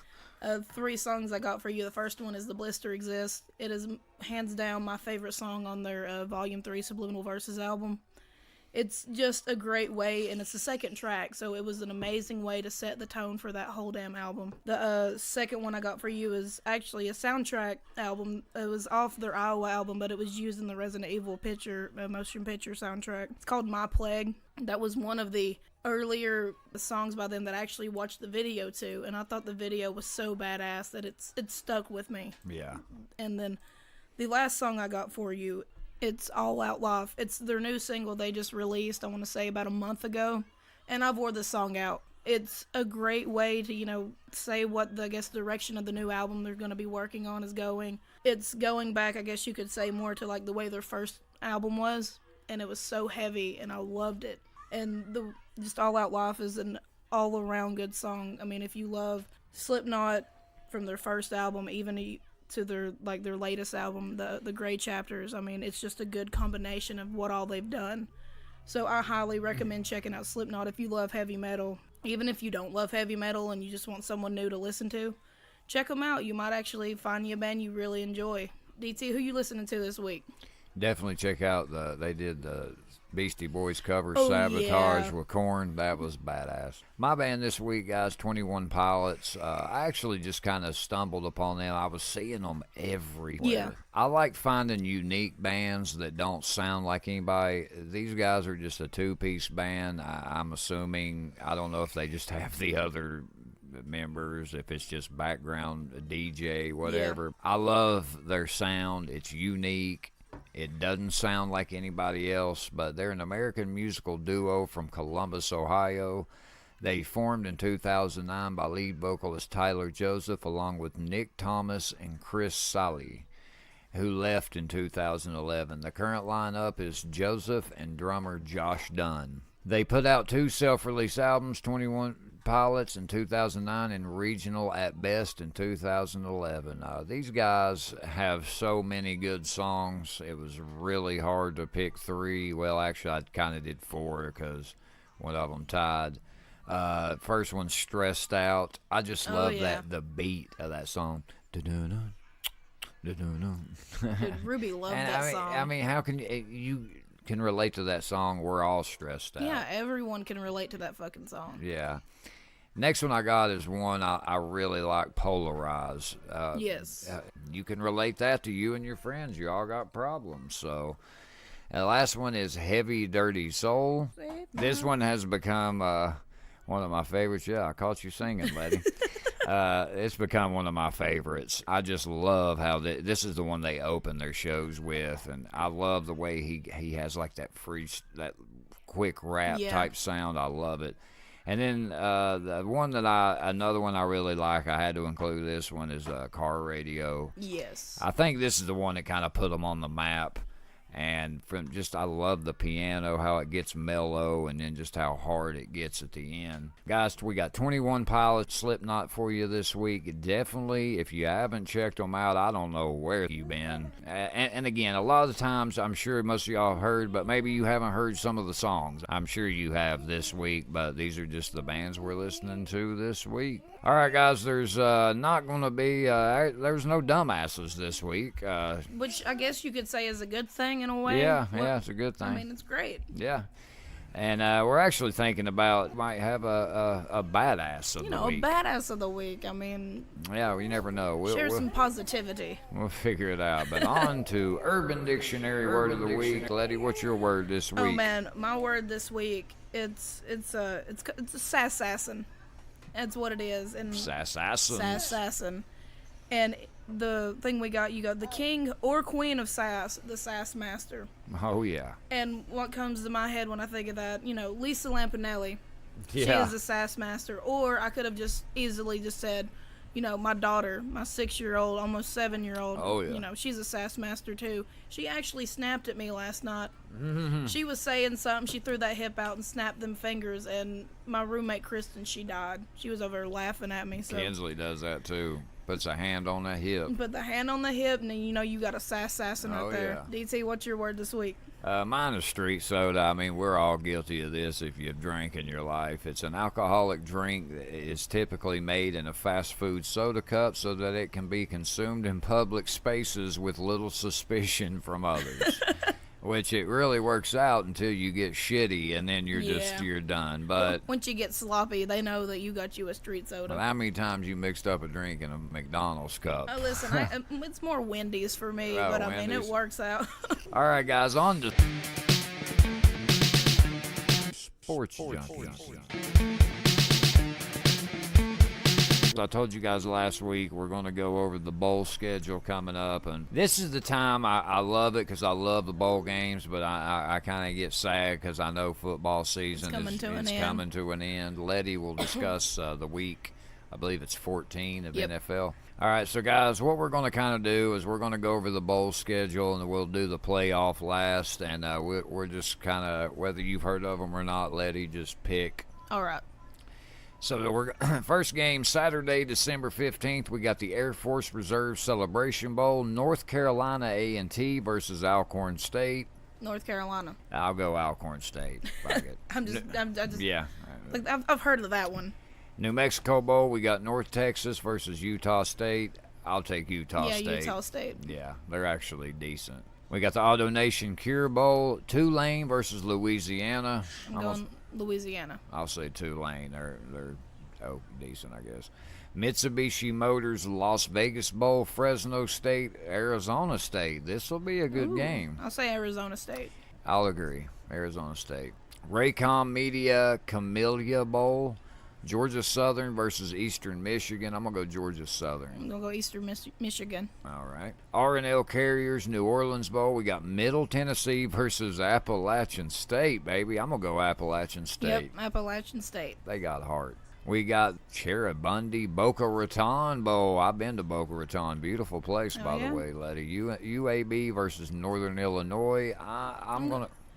3 songs I got for you. The first one is The Blister Exists. It is hands down my favorite song on their Volume 3 Subliminal Verses album. It's just a great way, and it's the second track, so it was an amazing way to set the tone for that whole damn album. The second one I got for you is actually a soundtrack album. It was off their Iowa album, but it was used in the Resident Evil motion picture soundtrack. It's called My Plague. That was one of the earlier songs by them that I actually watched the video to, and I thought the video was so badass that it stuck with me. Yeah. And then the last song I got for you, it's Out Loft. It's their new single they just released, I want to say about a month ago, and I've wore this song out. It's a great way to, say what the, direction of the new album they're going to be working on is going. It's going back, I guess you could say, more to like the way their first album was, and it was so heavy, and I loved it. And just Out Loft is an all-around good song. I mean, if you love Slipknot from their first album, even to their latest album, the Gray Chapters, I mean, it's just a good combination of what all they've done. So I highly recommend checking out Slipknot if you love heavy metal. Even if you don't love heavy metal and you just want someone new to listen to, check them out. You might actually find you a band you really enjoy. DT, who you listening to this week? Definitely check out they did the Beastie Boys cover, Oh, Sabotage yeah. with Korn. That was badass. My band this week, guys, 21 Pilots. I actually just kind of stumbled upon them. I was seeing them everywhere. Yeah. I like finding unique bands that don't sound like anybody. These guys are just a 2-piece band. I'm assuming, I don't know if they just have the other members, if it's just background DJ, whatever. Yeah. I love their sound. It's unique. It doesn't sound like anybody else, but they're an American musical duo from Columbus, Ohio. They formed in 2009 by lead vocalist Tyler Joseph along with Nick Thomas and Chris Sally, who left in 2011. The current lineup is Joseph and drummer Josh Dunn. They put out 2 self-release albums, 21 pilots in 2009 and regional at best in 2011. These guys have so many good songs. It was really hard to pick 3. Well, actually, I kind of did 4 because one of them tied. First one's Stressed Out. I just love the beat of that song. Dude, Ruby loved that song. I mean, how can you can relate to that song? We're all stressed out. Yeah, everyone can relate to that fucking song. Yeah. Next one I got is one I really like, Polarize. Yes. You can relate that to you and your friends. You all got problems. So, the last one is Heavydirtysoul. This one has become one of my favorites. Yeah, I caught you singing, lady. It's become one of my favorites. I just love how this is the one they open their shows with, and I love the way he has like that quick rap type sound. I love it. And then the one another one I really like, I had to include this one, is Car Radio. Yes. I think this is the one that kind of put them on the map. And I love the piano, how it gets mellow, and then just how hard it gets at the end. Guys, we got 21 Pilots, Slipknot for you this week. Definitely, if you haven't checked them out, I don't know where you've been. And again, a lot of the times, I'm sure most of y'all heard, but maybe you haven't heard some of the songs. I'm sure you have this week, but these are just the bands we're listening to this week. All right, guys, there's not going to be, there's no dumbasses this week. Which I guess you could say is a good thing in a way. Yeah, it's a good thing. I mean, it's great. Yeah. And we're actually thinking about might have a badass of the week. A badass of the week. I mean, yeah, we never know. Share some positivity. We'll figure it out. But on to Urban Dictionary Word of the Week. Letty, what's your word this week? Oh man, my word this week, it's a sassassin. That's what it is. And Sassassin. And the thing you got the king or queen of sass, the sass master. Oh yeah. And what comes to my head when I think of that, Lisa Lampanelli. Yeah. She is a sass master. Or I could have just easily just said, my daughter, my 6-year-old, almost 7-year-old. Oh yeah. She's a sass master too. She actually snapped at me last night. Mm-hmm. She was saying something. She threw that hip out and snapped them fingers. And my roommate Kristen, she died. She was over there laughing at me. So Kinsley does that too. Puts a hand on the hip. Put the hand on the hip, and then you got a sassassin out there. Yeah. DT, what's your word this week? Mine is street soda. I mean, we're all guilty of this if you've drank in your life. It's an alcoholic drink that is typically made in a fast food soda cup so that it can be consumed in public spaces with little suspicion from others. Which it really works out until you get shitty, and then you're done. But once you get sloppy, they know that you got you a street soda. How many times you mixed up a drink in a McDonald's cup? Oh, listen, it's more Wendy's for me, but I mean, it works out. All right, guys, on to Sports Junkies. I told you guys last week we're going to go over the bowl schedule coming up, and this is the time I love it because I love the bowl games, but I kind of get sad because I know football season is coming to an end. Letty will discuss the week, I believe it's 14 of NFL. All right, so guys, what we're going to kind of do is we're going to go over the bowl schedule, and we'll do the playoff last, and we're just kind of, whether you've heard of them or not, Letty, just pick. All right. So we're first game Saturday, December 15th. We got the Air Force Reserve Celebration Bowl, North Carolina A&T versus Alcorn State. North Carolina. I'll go Alcorn State. I'm just yeah. Like I've heard of that one. New Mexico Bowl. We got North Texas versus Utah State. I'll take Utah State. Yeah, Utah State. Yeah, they're actually decent. We got the Auto Nation Cure Bowl, Tulane versus Louisiana. I'm going Louisiana. I'll say Tulane. They're decent, I guess. Mitsubishi Motors Las Vegas Bowl, Fresno State, Arizona State. This will be a good game. I'll say Arizona State. I'll agree. Arizona State. Raycom Media Camellia Bowl, Georgia Southern versus Eastern Michigan. I'm going to go Georgia Southern. I'm going to go Eastern Michigan. All right. R&L Carriers New Orleans Bowl. We got Middle Tennessee versus Appalachian State, baby. I'm going to go Appalachian State. Yep, Appalachian State. They got heart. We got Cherubundi Boca Raton Bowl. I've been to Boca Raton. Beautiful place, by the way, Letty. UAB versus Northern Illinois.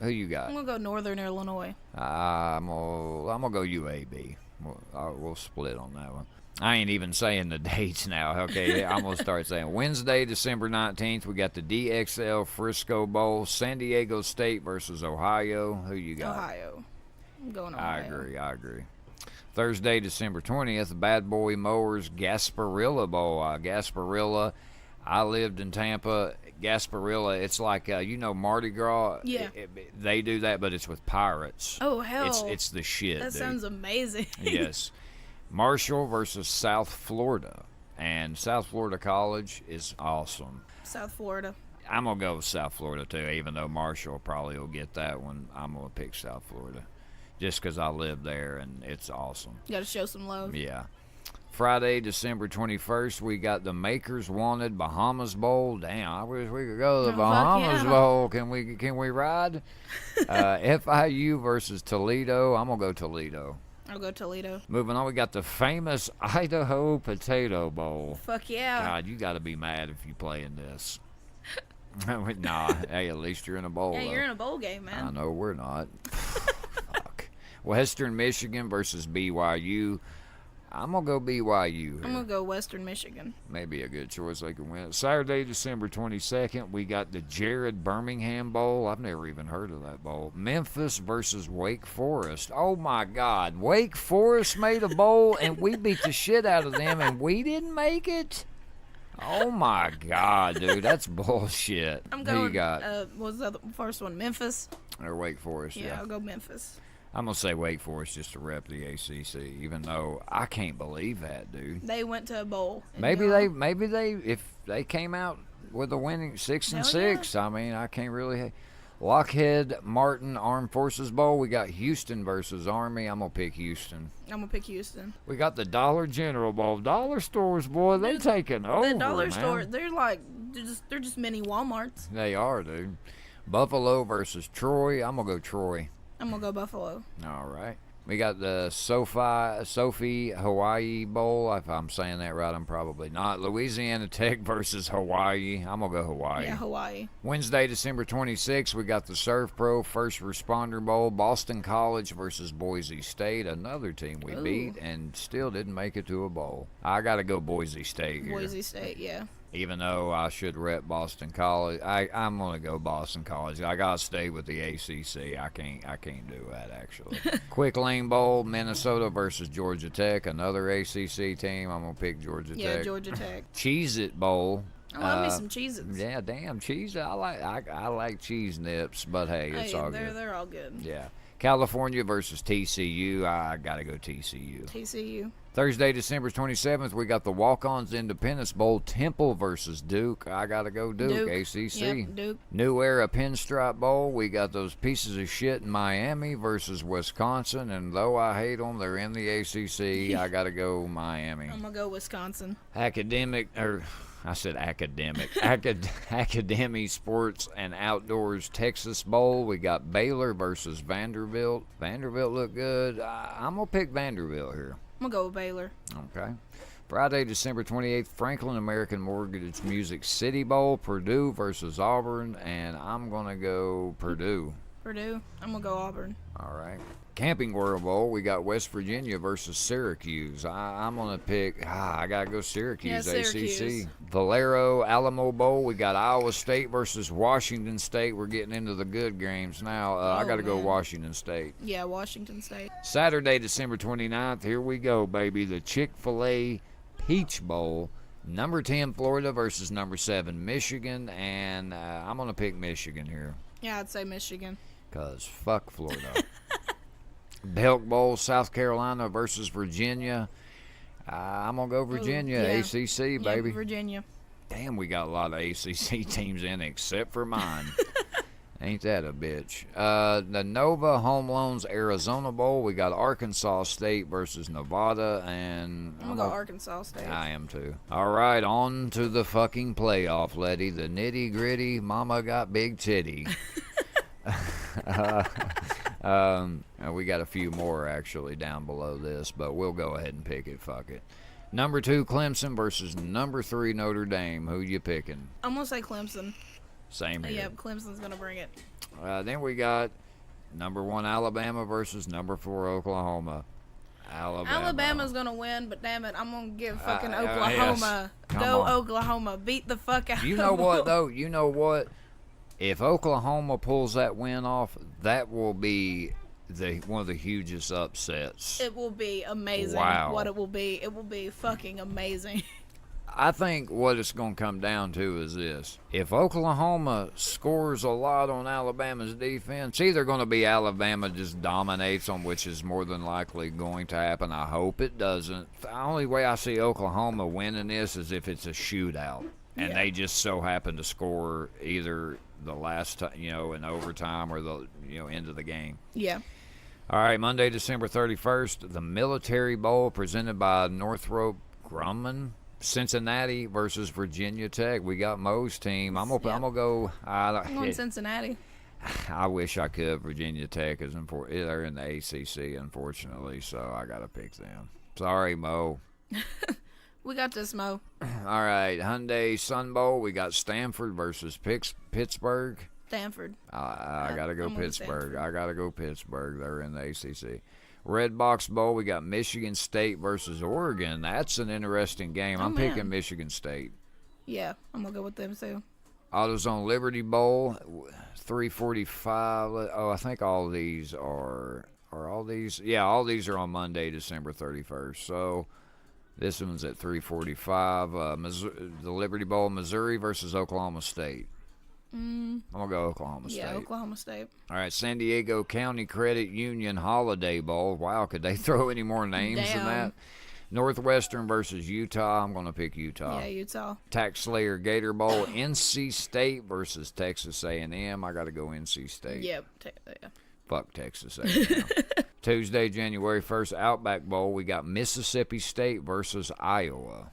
Who you got? I'm going to go Northern Illinois. I'm gonna go UAB. We'll split on that one. I ain't even saying the dates now. Okay, I'm going to start saying Wednesday, December 19th, we got the DXL Frisco Bowl, San Diego State versus Ohio. Who you got? Ohio. I'm going Ohio. I agree. Thursday, December 20th, Bad Boy Mowers Gasparilla Bowl. Gasparilla, I lived in Tampa. Gasparilla, it's like, Mardi Gras? Yeah. They do that, but it's with pirates. Oh, hell. It's the shit, That dude. sounds amazing. Yes. Marshall versus South Florida. And South Florida College is awesome. South Florida. I'm going to go with South Florida, too, even though Marshall probably will get that one. I'm going to pick South Florida just because I live there, and it's awesome. You got to show some love. Yeah. Friday, December 21st, we got the Makers Wanted Bahamas Bowl. Damn, I wish we could go to the Bahamas Bowl. Can we ride? FIU versus Toledo. I'm going to go Toledo. I'll go Toledo. Moving on, we got the famous Idaho Potato Bowl. Fuck yeah. God, you got to be mad if you play in this. Nah, hey, at least you're in a bowl. Yeah, though. you're in a bowl game, man. I know we're not. Fuck. Western Michigan versus BYU. I'm going to go BYU here. I'm going to go Western Michigan. Maybe a good choice they can win. Saturday, December 22nd, we got the Jared Birmingham Bowl. I've never even heard of that bowl. Memphis versus Wake Forest. Oh, my God. Wake Forest made a bowl, and we beat the shit out of them, and we didn't make it? Oh, my God, dude. That's bullshit. I'm going, who you got? what was the first one? Memphis? Or Wake Forest, yeah. I'll go Memphis. I'm going to say Wake Forest just to rep the ACC, even though I can't believe that, dude. They went to a bowl. Maybe they, if they came out with a winning 6-6, I mean, I can't really. Lockheed Martin Armed Forces Bowl, we got Houston versus Army. I'm going to pick Houston. I'm going to pick Houston. We got the Dollar General Bowl. Dollar stores, boy, they taking over, The dollar man. store, they're just mini Walmarts. They are, dude. Buffalo versus Troy. I'm going to go Troy. I'm going to go Buffalo. All right. We got the Sophie Hawaii Bowl. If I'm saying that right, I'm probably not. Louisiana Tech versus Hawaii. I'm going to go Hawaii. Yeah, Hawaii. Wednesday, December 26th, we got the Surf Pro First Responder Bowl. Boston College versus Boise State. Another team we beat and still didn't make it to a bowl. I got to go Boise State here. Boise State, yeah. Even though I should rep Boston College, I'm gonna go Boston College. I gotta stay with the ACC. I can't do that actually. Quick Lane Bowl, Minnesota versus Georgia Tech, another ACC team. I'm gonna pick Georgia Tech. Yeah, Georgia Tech. Cheez-It Bowl. I love me some Cheez-Its. Yeah, damn cheese. I like cheese nips, but hey, it's all good. They're all good. Yeah. California versus TCU. I gotta go TCU. TCU. Thursday, December 27th, we got the Walk-Ons Independence Bowl, Temple versus Duke. I got to go Duke, ACC. Yep, Duke. New Era Pinstripe Bowl, we got those pieces of shit in Miami versus Wisconsin, and though I hate them, they're in the ACC. I got to go Miami. I'm going to go Wisconsin. Academy Sports and Outdoors Texas Bowl, we got Baylor versus Vanderbilt. Vanderbilt look good. I'm going to pick Vanderbilt here. I'm going to go with Baylor. Okay. Friday, December 28th, Franklin American Mortgage Music City Bowl, Purdue versus Auburn, and I'm going to go Purdue. Purdue. I'm going to go Auburn. All right. Camping World Bowl, we got West Virginia versus Syracuse. I'm going to pick, I got to go Syracuse, ACC. Valero Alamo Bowl, we got Iowa State versus Washington State. We're getting into the good games now. I got to go Washington State. Yeah, Washington State. Saturday, December 29th, here we go, baby. The Chick-fil-A Peach Bowl. Number 10, Florida versus number 7, Michigan. And I'm going to pick Michigan here. Yeah, I'd say Michigan. Because fuck Florida. Belk Bowl, South Carolina versus Virginia. I'm going to go Virginia, ACC, baby. Virginia. Damn, we got a lot of ACC teams in except for mine. Ain't that a bitch? The Nova Home Loans Arizona Bowl, we got Arkansas State versus Nevada, and I'm going to go Arkansas State. I am too. All right, on to the fucking playoff, Letty. The nitty-gritty, mama got big titty. We got a few more actually down below this, but we'll go ahead and pick it. Fuck it. Number 2, Clemson versus number 3, Notre Dame. Who you picking? I'm gonna say Clemson. Same here. Yep, Clemson's gonna bring it. Then we got number 1, Alabama versus number 4, Oklahoma. Alabama's gonna win, but damn it, I'm gonna give fucking Yes. Oklahoma. Go on. Oklahoma. Beat the fuck out You of know what, them. though? You know what? If Oklahoma pulls that win off, that will be one of the hugest upsets. It will be amazing. Wow. What it will be fucking amazing. I think what it's going to come down to is this. If Oklahoma scores a lot on Alabama's defense, it's either going to be Alabama just dominates them, which is more than likely going to happen. I hope it doesn't. The only way I see Oklahoma winning this is if it's a shootout. And Yeah. they just so happen to score either the last time, in overtime or the, end of the game. Yeah. All right, Monday, December 31st, the Military Bowl presented by Northrop Grumman. Cincinnati versus Virginia Tech. We got Mo's team. I'm gonna go. I'm going Cincinnati. I wish I could. Virginia Tech is important. They're in the ACC, unfortunately, so I gotta pick them. Sorry, Mo. We got this, Mo. All right, Hyundai Sun Bowl. We got Stanford versus Pittsburgh. Stanford. I gotta go I'm with Pittsburgh. Stanford. I gotta go Pittsburgh. They're in the ACC. Red Box Bowl, we got Michigan State versus Oregon. That's an interesting game. I'm man. picking Michigan State. Yeah, I'm gonna go with them too. AutoZone Liberty Bowl, 3:45. Oh, I think all these are all these? Yeah, all these are on Monday, December 31st. So this one's at 3:45. The Liberty Bowl, Missouri versus Oklahoma State. I'm gonna go Oklahoma State. Yeah, Oklahoma State. All right, San Diego County Credit Union Holiday Bowl. Wow, could they throw any more names than Damn. that? Northwestern versus Utah. I'm going to pick Utah. Yeah, Utah. Tax Slayer Gator Bowl. NC State versus Texas A&M. I got to go NC State. Yep. Yeah. Fuck Texas A&M. Tuesday, January 1st, Outback Bowl. We got Mississippi State versus Iowa.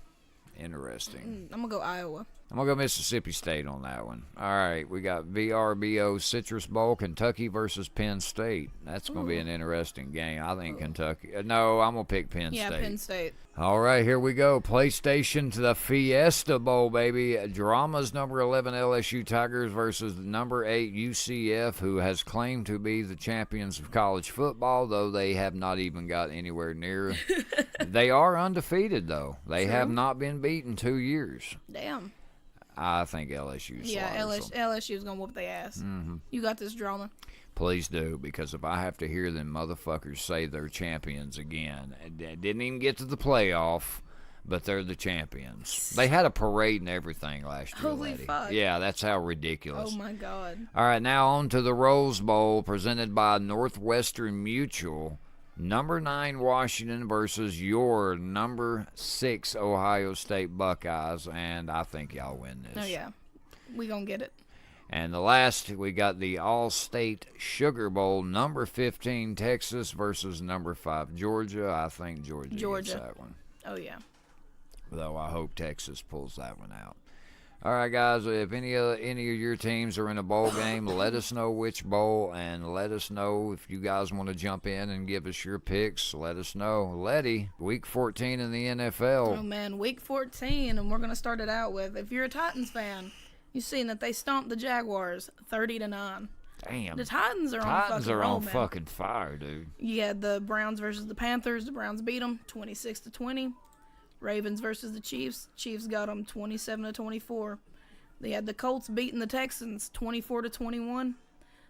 Interesting. I'm gonna go Iowa. I'm going to go Mississippi State on that one. All right, we got VRBO Citrus Bowl, Kentucky versus Penn State. That's going to be an interesting game. I think Kentucky. No, I'm going to pick Penn Yeah, State. Penn State. All right, here we go. PlayStation to the Fiesta Bowl, baby. Drama's number 11 LSU Tigers versus number 8 UCF, who has claimed to be the champions of college football, though they have not even got anywhere near. They are undefeated, though. They have not been beaten 2 years. Damn. I think LSU slaughters them. LSU's gonna whoop their ass. Mm-hmm. You got this, Drama. Please do, because if I have to hear them motherfuckers say they're champions again, they didn't even get to the playoff, but they're the champions. They had a parade and everything last year. Holy Letty. fuck. Yeah, that's how ridiculous. Oh my god. All right, now on to the Rose Bowl, presented by Northwestern Mutual. Number 9 Washington versus your number 6 Ohio State Buckeyes, and I think y'all win this. Oh yeah, we gonna get it. And the last, we got the Allstate Sugar Bowl, number 15 Texas versus number 5 Georgia. I think Georgia gets that one. Oh yeah. Though I hope Texas pulls that one out. All right, guys, if any of your teams are in a bowl game, let us know which bowl, and let us know if you guys want to jump in and give us your picks. Let us know. Letty, week 14 in the NFL. Oh, man, week 14, and we're going to start it out with, if you're a Titans fan, you've seen that they stomped the Jaguars 30-9. Damn. The Titans are on fucking fire, dude. You had the Browns versus the Panthers. The Browns beat them 26-20. Ravens versus the Chiefs. Chiefs got them 27-24. They had the Colts beating the Texans 24-21.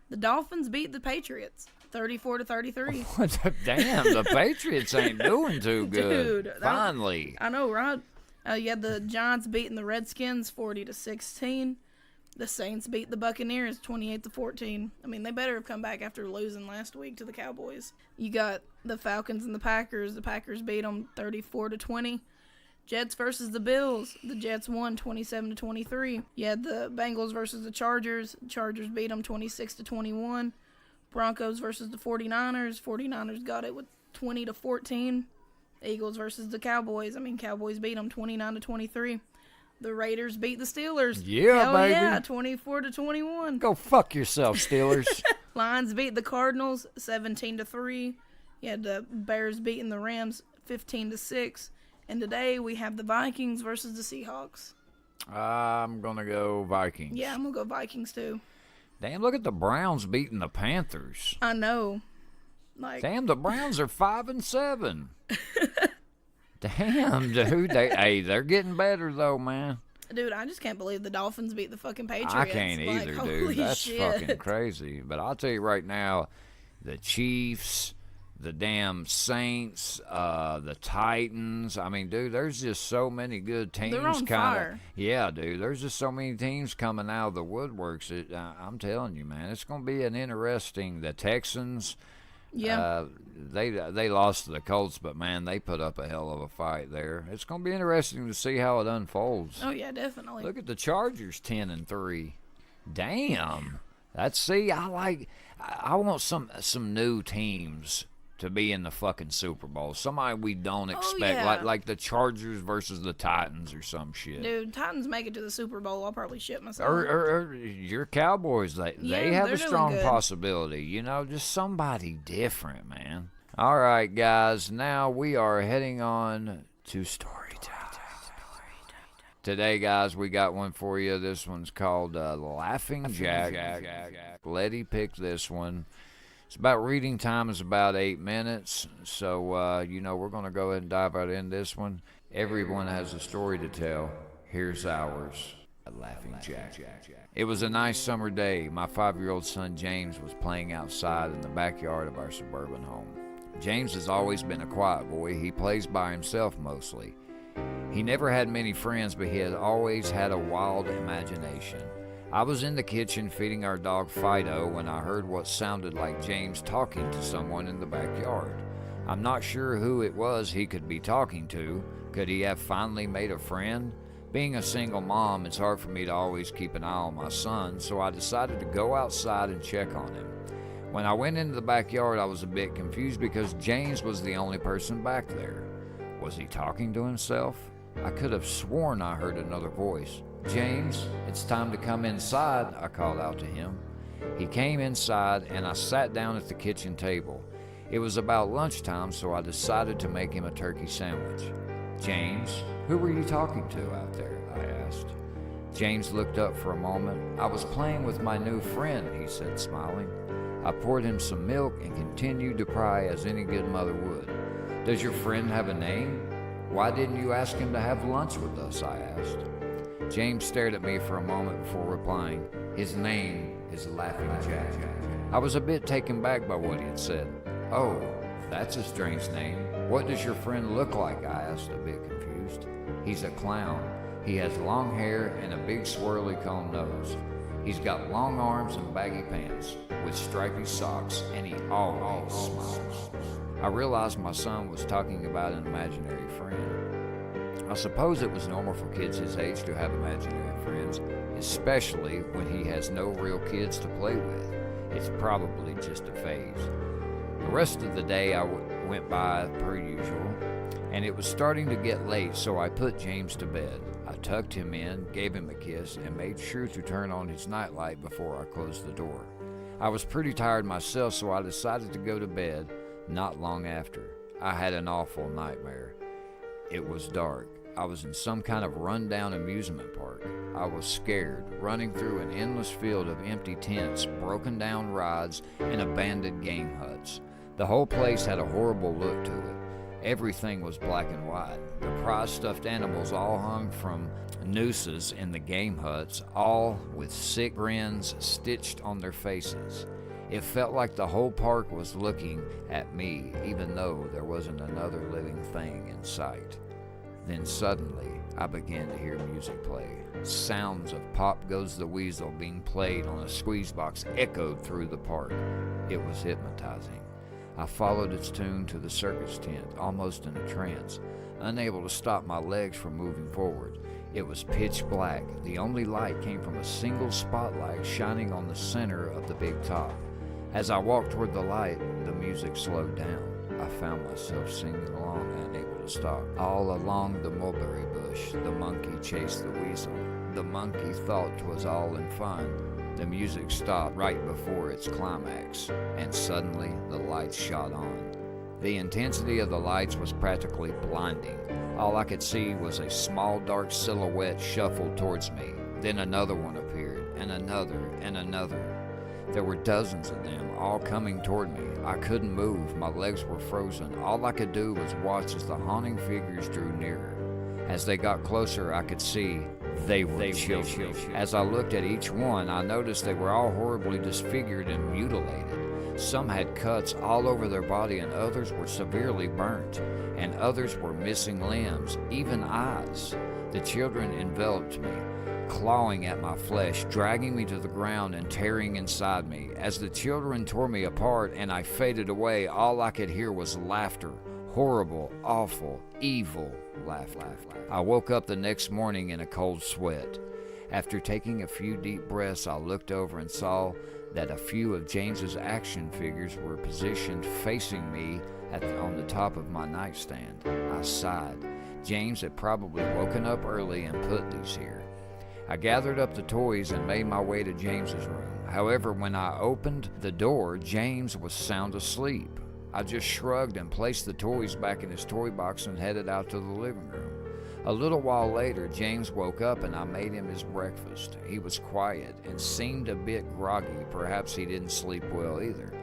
The Dolphins beat the Patriots 34-33. Damn, the Patriots ain't doing too good. Dude, Finally. I know, right? You had the Giants beating the Redskins 40-16. The Saints beat the Buccaneers 28-14. I mean, they better have come back after losing last week to the Cowboys. You got the Falcons and the Packers. The Packers beat them 34-20. Jets versus the Bills. The Jets won 27-23. You had the Bengals versus the Chargers. The Chargers beat them 26-21. Broncos versus the 49ers. 49ers got it with 20-14. Eagles versus the Cowboys. Cowboys beat them 29-23. The Raiders beat the Steelers. Yeah, hell baby. Yeah, 24-21. Go fuck yourself, Steelers. Lions beat the Cardinals 17-3. You had the Bears beating the Rams 15-6. And today we have the Vikings versus the Seahawks. I'm going to go Vikings. Yeah, I'm going to go Vikings too. Damn, look at the Browns beating the Panthers. I know. Like, damn, the Browns are 5-7. Damn, dude. They're getting better though, man. dude, I just can't believe the Dolphins beat the fucking Patriots. I can't like, either, holy dude. That's shit. fucking crazy. But I'll tell you right now, the Chiefs, the damn Saints, the Titans. I mean, dude, there's just so many good teams. They're on fire. Yeah, dude. There's just so many teams coming out of the woodworks. I'm telling you, man, it's going to be an interesting. The Texans. Yeah. They lost to the Colts, but man, they put up a hell of a fight there. It's going to be interesting to see how it unfolds. Oh yeah, definitely. Look at the Chargers, 10-3. Damn. I want some new teams to be in the fucking Super Bowl. Somebody we don't expect, yeah. like the Chargers versus the Titans or some shit. Dude, Titans make it to the Super Bowl, I'll probably shit myself. Or your Cowboys, they have they're a strong doing good. possibility. You know, just somebody different, man. All right, guys. Now we are heading on to story time. Today, guys, we got one for you. This one's called Laughing Jack. Lette picked this one. It's about reading time is about 8 minutes. So, we're going to go ahead and dive right in this one. Everyone has a story to tell. Here's ours. Laughing Jack. It was a nice summer day. My 5-year-old son James was playing outside in the backyard of our suburban home. James has always been a quiet boy. He plays by himself mostly. He never had many friends, but he had always had a wild imagination. I was in the kitchen feeding our dog Fido when I heard what sounded like James talking to someone in the backyard. I'm not sure who it was he could be talking to. Could he have finally made a friend? Being a single mom, it's hard for me to always keep an eye on my son, so I decided to go outside and check on him. When I went into the backyard, I was a bit confused because James was the only person back there. Was he talking to himself? I could have sworn I heard another voice. James, it's time to come inside, I called out to him. He came inside and I sat down at the kitchen table. It was about lunchtime, so I decided to make him a turkey sandwich. James, who were you talking to out there? I asked. James looked up for a moment. I was playing with my new friend, he said, smiling. I poured him some milk and continued to pry as any good mother would. Does your friend have a name? Why didn't you ask him to have lunch with us? I asked. James stared at me for a moment before replying. His name is Laughing Jack. I was a bit taken back by what he had said. Oh, that's a strange name. What does your friend look like? I asked, a bit confused. He's a clown. He has long hair and a big swirly cone nose. He's got long arms and baggy pants with stripy socks, and he always smiles. I realized my son was talking about an imaginary friend. I suppose it was normal for kids his age to have imaginary friends, especially when he has no real kids to play with. It's probably just a phase. The rest of the day I went by per usual, and it was starting to get late, so I put James to bed. I tucked him in, gave him a kiss, and made sure to turn on his nightlight before I closed the door. I was pretty tired myself, so I decided to go to bed. Not long after, I had an awful nightmare. It was dark. I was in some kind of rundown amusement park. I was scared, running through an endless field of empty tents, broken down rides, and abandoned game huts. The whole place had a horrible look to it. Everything was black and white. The prized stuffed animals all hung from nooses in the game huts, all with sick grins stitched on their faces. It felt like the whole park was looking at me, even though there wasn't another living thing in sight. Then suddenly, I began to hear music play. Sounds of Pop Goes the Weasel being played on a squeeze box echoed through the park. It was hypnotizing. I followed its tune to the circus tent, almost in a trance, unable to stop my legs from moving forward. It was pitch black. The only light came from a single spotlight shining on the center of the big top. As I walked toward the light, the music slowed down. I found myself singing along, unable to stop. All along the mulberry bush, the monkey chased the weasel. The monkey thought 'twas all in fun. The music stopped right before its climax, and suddenly the lights shot on. The intensity of the lights was practically blinding. All I could see was a small dark silhouette shuffle towards me. Then another one appeared, and another, and another. There were dozens of them, all coming toward me. I couldn't move. My legs were frozen. All I could do was watch as the haunting figures drew nearer. As they got closer, I could see they were children. As I looked at each one, I noticed they were all horribly disfigured and mutilated. Some had cuts all over their body, and others were severely burnt, and others were missing limbs, even eyes. The children enveloped me, clawing at my flesh, dragging me to the ground and tearing inside me. As the children tore me apart and I faded away, all I could hear was laughter. Horrible, awful, evil laugh. I woke up the next morning in a cold sweat. After taking a few deep breaths, I looked over and saw that a few of James's action figures were positioned facing me on the top of my nightstand. I sighed. James had probably woken up early and put these here. I gathered up the toys and made my way to James's room. However, when I opened the door, James was sound asleep. I just shrugged and placed the toys back in his toy box and headed out to the living room. A little while later, James woke up and I made him his breakfast. He was quiet and seemed a bit groggy. Perhaps he didn't sleep well either.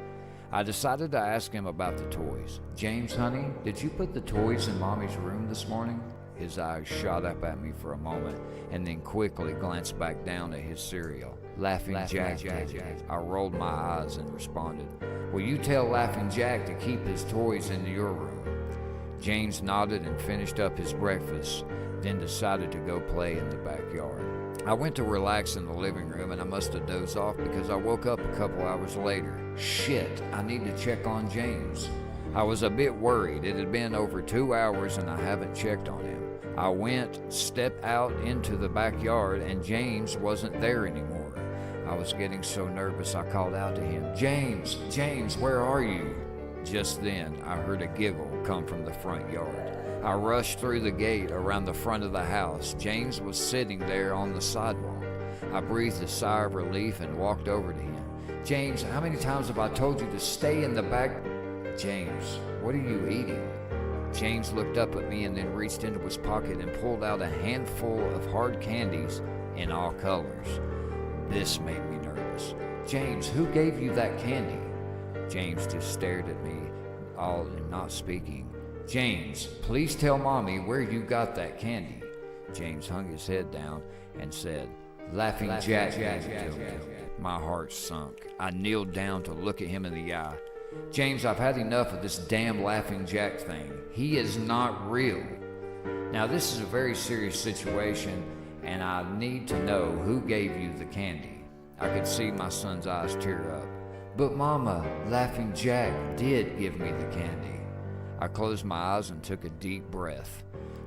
I decided to ask him about the toys. "James, honey, did you put the toys in Mommy's room this morning?" His eyes shot up at me for a moment and then quickly glanced back down at his cereal. Laughing Jack. I rolled my eyes and responded, "Will you tell Laughing Jack to keep his toys in your room?" James nodded and finished up his breakfast, then decided to go play in the backyard. I went to relax in the living room and I must have dozed off because I woke up a couple hours later. Shit, I need to check on James. I was a bit worried. It had been over 2 hours and I haven't checked on him. I stepped out into the backyard and James wasn't there anymore. I was getting so nervous I called out to him, James, where are you?" Just then, I heard a giggle come from the front yard. I rushed through the gate around the front of the house. James was sitting there on the sidewalk. I breathed a sigh of relief and walked over to him. "James, how many times have I told you to stay in the back?" "James, what are you eating?" James looked up at me and then reached into his pocket and pulled out a handful of hard candies in all colors. This made me nervous. "James, who gave you that candy?" James just stared at me, all and not speaking. "James, please tell Mommy where you got that candy." James hung his head down and said, Laughing Jack gave it to me." My heart sunk. I kneeled down to look at him in the eye. "James, I've had enough of this damn Laughing Jack thing. He is not real. Now this is a very serious situation and I need to know who gave you the candy." I could see my son's eyes tear up. "But Mama, Laughing Jack did give me the candy." I closed my eyes and took a deep breath.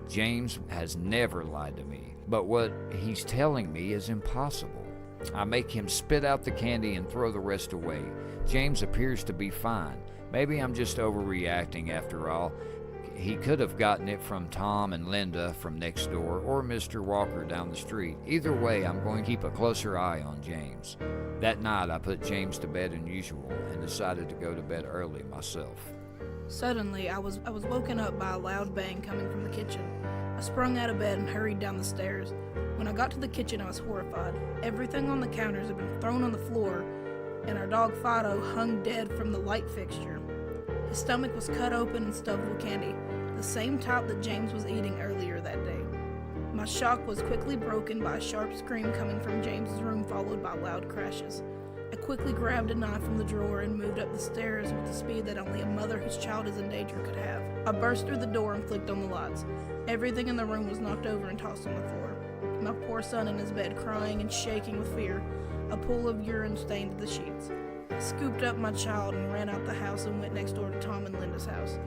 James has never lied to me, but what he's telling me is impossible. I make him spit out the candy and throw the rest away. James appears to be fine. Maybe I'm just overreacting after all. He could have gotten it from Tom and Linda from next door or Mr. Walker down the street. Either way, I'm going to keep a closer eye on James. That night, I put James to bed as usual and decided to go to bed early myself. Suddenly, I was woken up by a loud bang coming from the kitchen. I sprung out of bed and hurried down the stairs. When I got to the kitchen, I was horrified. Everything on the counters had been thrown on the floor, and our dog Fido hung dead from the light fixture. His stomach was cut open and stuffed with candy, the same type that James was eating earlier that day. My shock was quickly broken by a sharp scream coming from James's room, followed by loud crashes. I quickly grabbed a knife from the drawer and moved up the stairs with the speed that only a mother whose child is in danger could have. I burst through the door and flicked on the lights. Everything in the room was knocked over and tossed on the floor. My poor son in his bed, crying and shaking with fear. A pool of urine stained the sheets. I scooped up my child and ran out the house and went next door to Tom and Linda's house.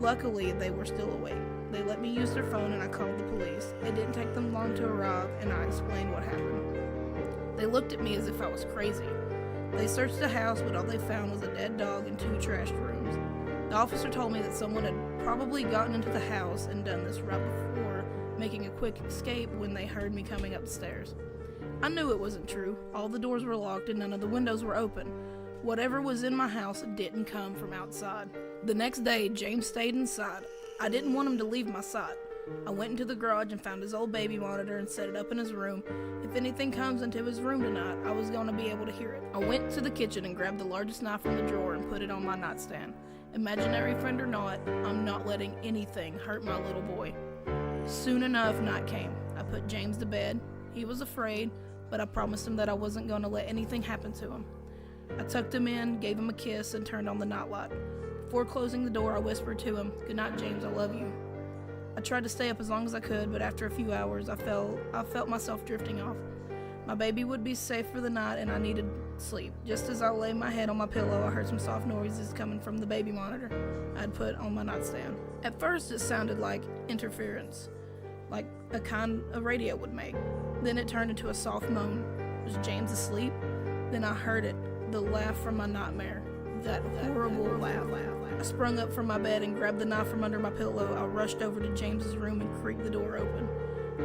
Luckily, they were still awake. They let me use their phone and I called the police. It didn't take them long to arrive and I explained what happened. They looked at me as if I was crazy. They searched the house, but all they found was a dead dog and 2 trashed rooms. The officer told me that someone had probably gotten into the house and done this right before making a quick escape when they heard me coming up the stairs. I knew it wasn't true. All the doors were locked and none of the windows were open. Whatever was in my house didn't come from outside. The next day, James stayed inside. I didn't want him to leave my sight. I went into the garage and found his old baby monitor and set it up in his room. If anything comes into his room tonight, I was going to be able to hear it. I went to the kitchen and grabbed the largest knife from the drawer and put it on my nightstand. Imaginary friend or not, I'm not letting anything hurt my little boy. Soon enough, night came. I put James to bed. He was afraid, but I promised him that I wasn't going to let anything happen to him. I tucked him in, gave him a kiss, and turned on the nightlight. Before closing the door, I whispered to him, "Good night, James, I love you." I tried to stay up as long as I could, but after a few hours, I felt myself drifting off. My baby would be safe for the night, and I needed sleep. Just as I lay my head on my pillow, I heard some soft noises coming from the baby monitor I had put on my nightstand. At first, it sounded like interference, like a kind a radio would make. Then it turned into a soft moan. Was James asleep? Then I heard it, the laugh from my nightmare. That horrible laugh. I sprung up from my bed and grabbed the knife from under my pillow. I rushed over to James's room and creaked the door open.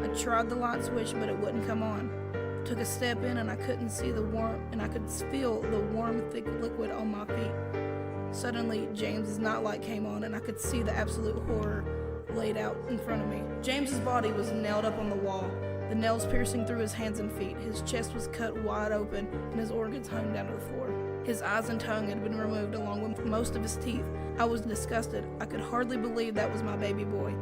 I tried the light switch, but it wouldn't come on. I took a step in and I couldn't see the warm, and I could feel the warm, thick liquid on my feet. Suddenly, James's nightlight came on and I could see the absolute horror laid out in front of me. James's body was nailed up on the wall, the nails piercing through his hands and feet. His chest was cut wide open and his organs hung down to the floor. His eyes and tongue had been removed along with most of his teeth. I was disgusted. I could hardly believe that was my baby boy.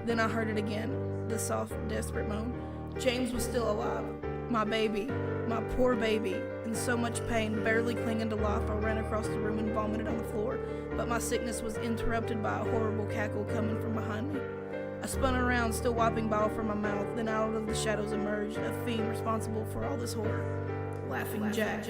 Then I heard it again, the soft, desperate moan. James was still alive. My baby, my poor baby, in so much pain, barely clinging to life, I ran across the room and vomited on the floor, but my sickness was interrupted by a horrible cackle coming from behind me. I spun around, still wiping bile from my mouth, then out of the shadows emerged a fiend responsible for all this horror. Laughing Jack.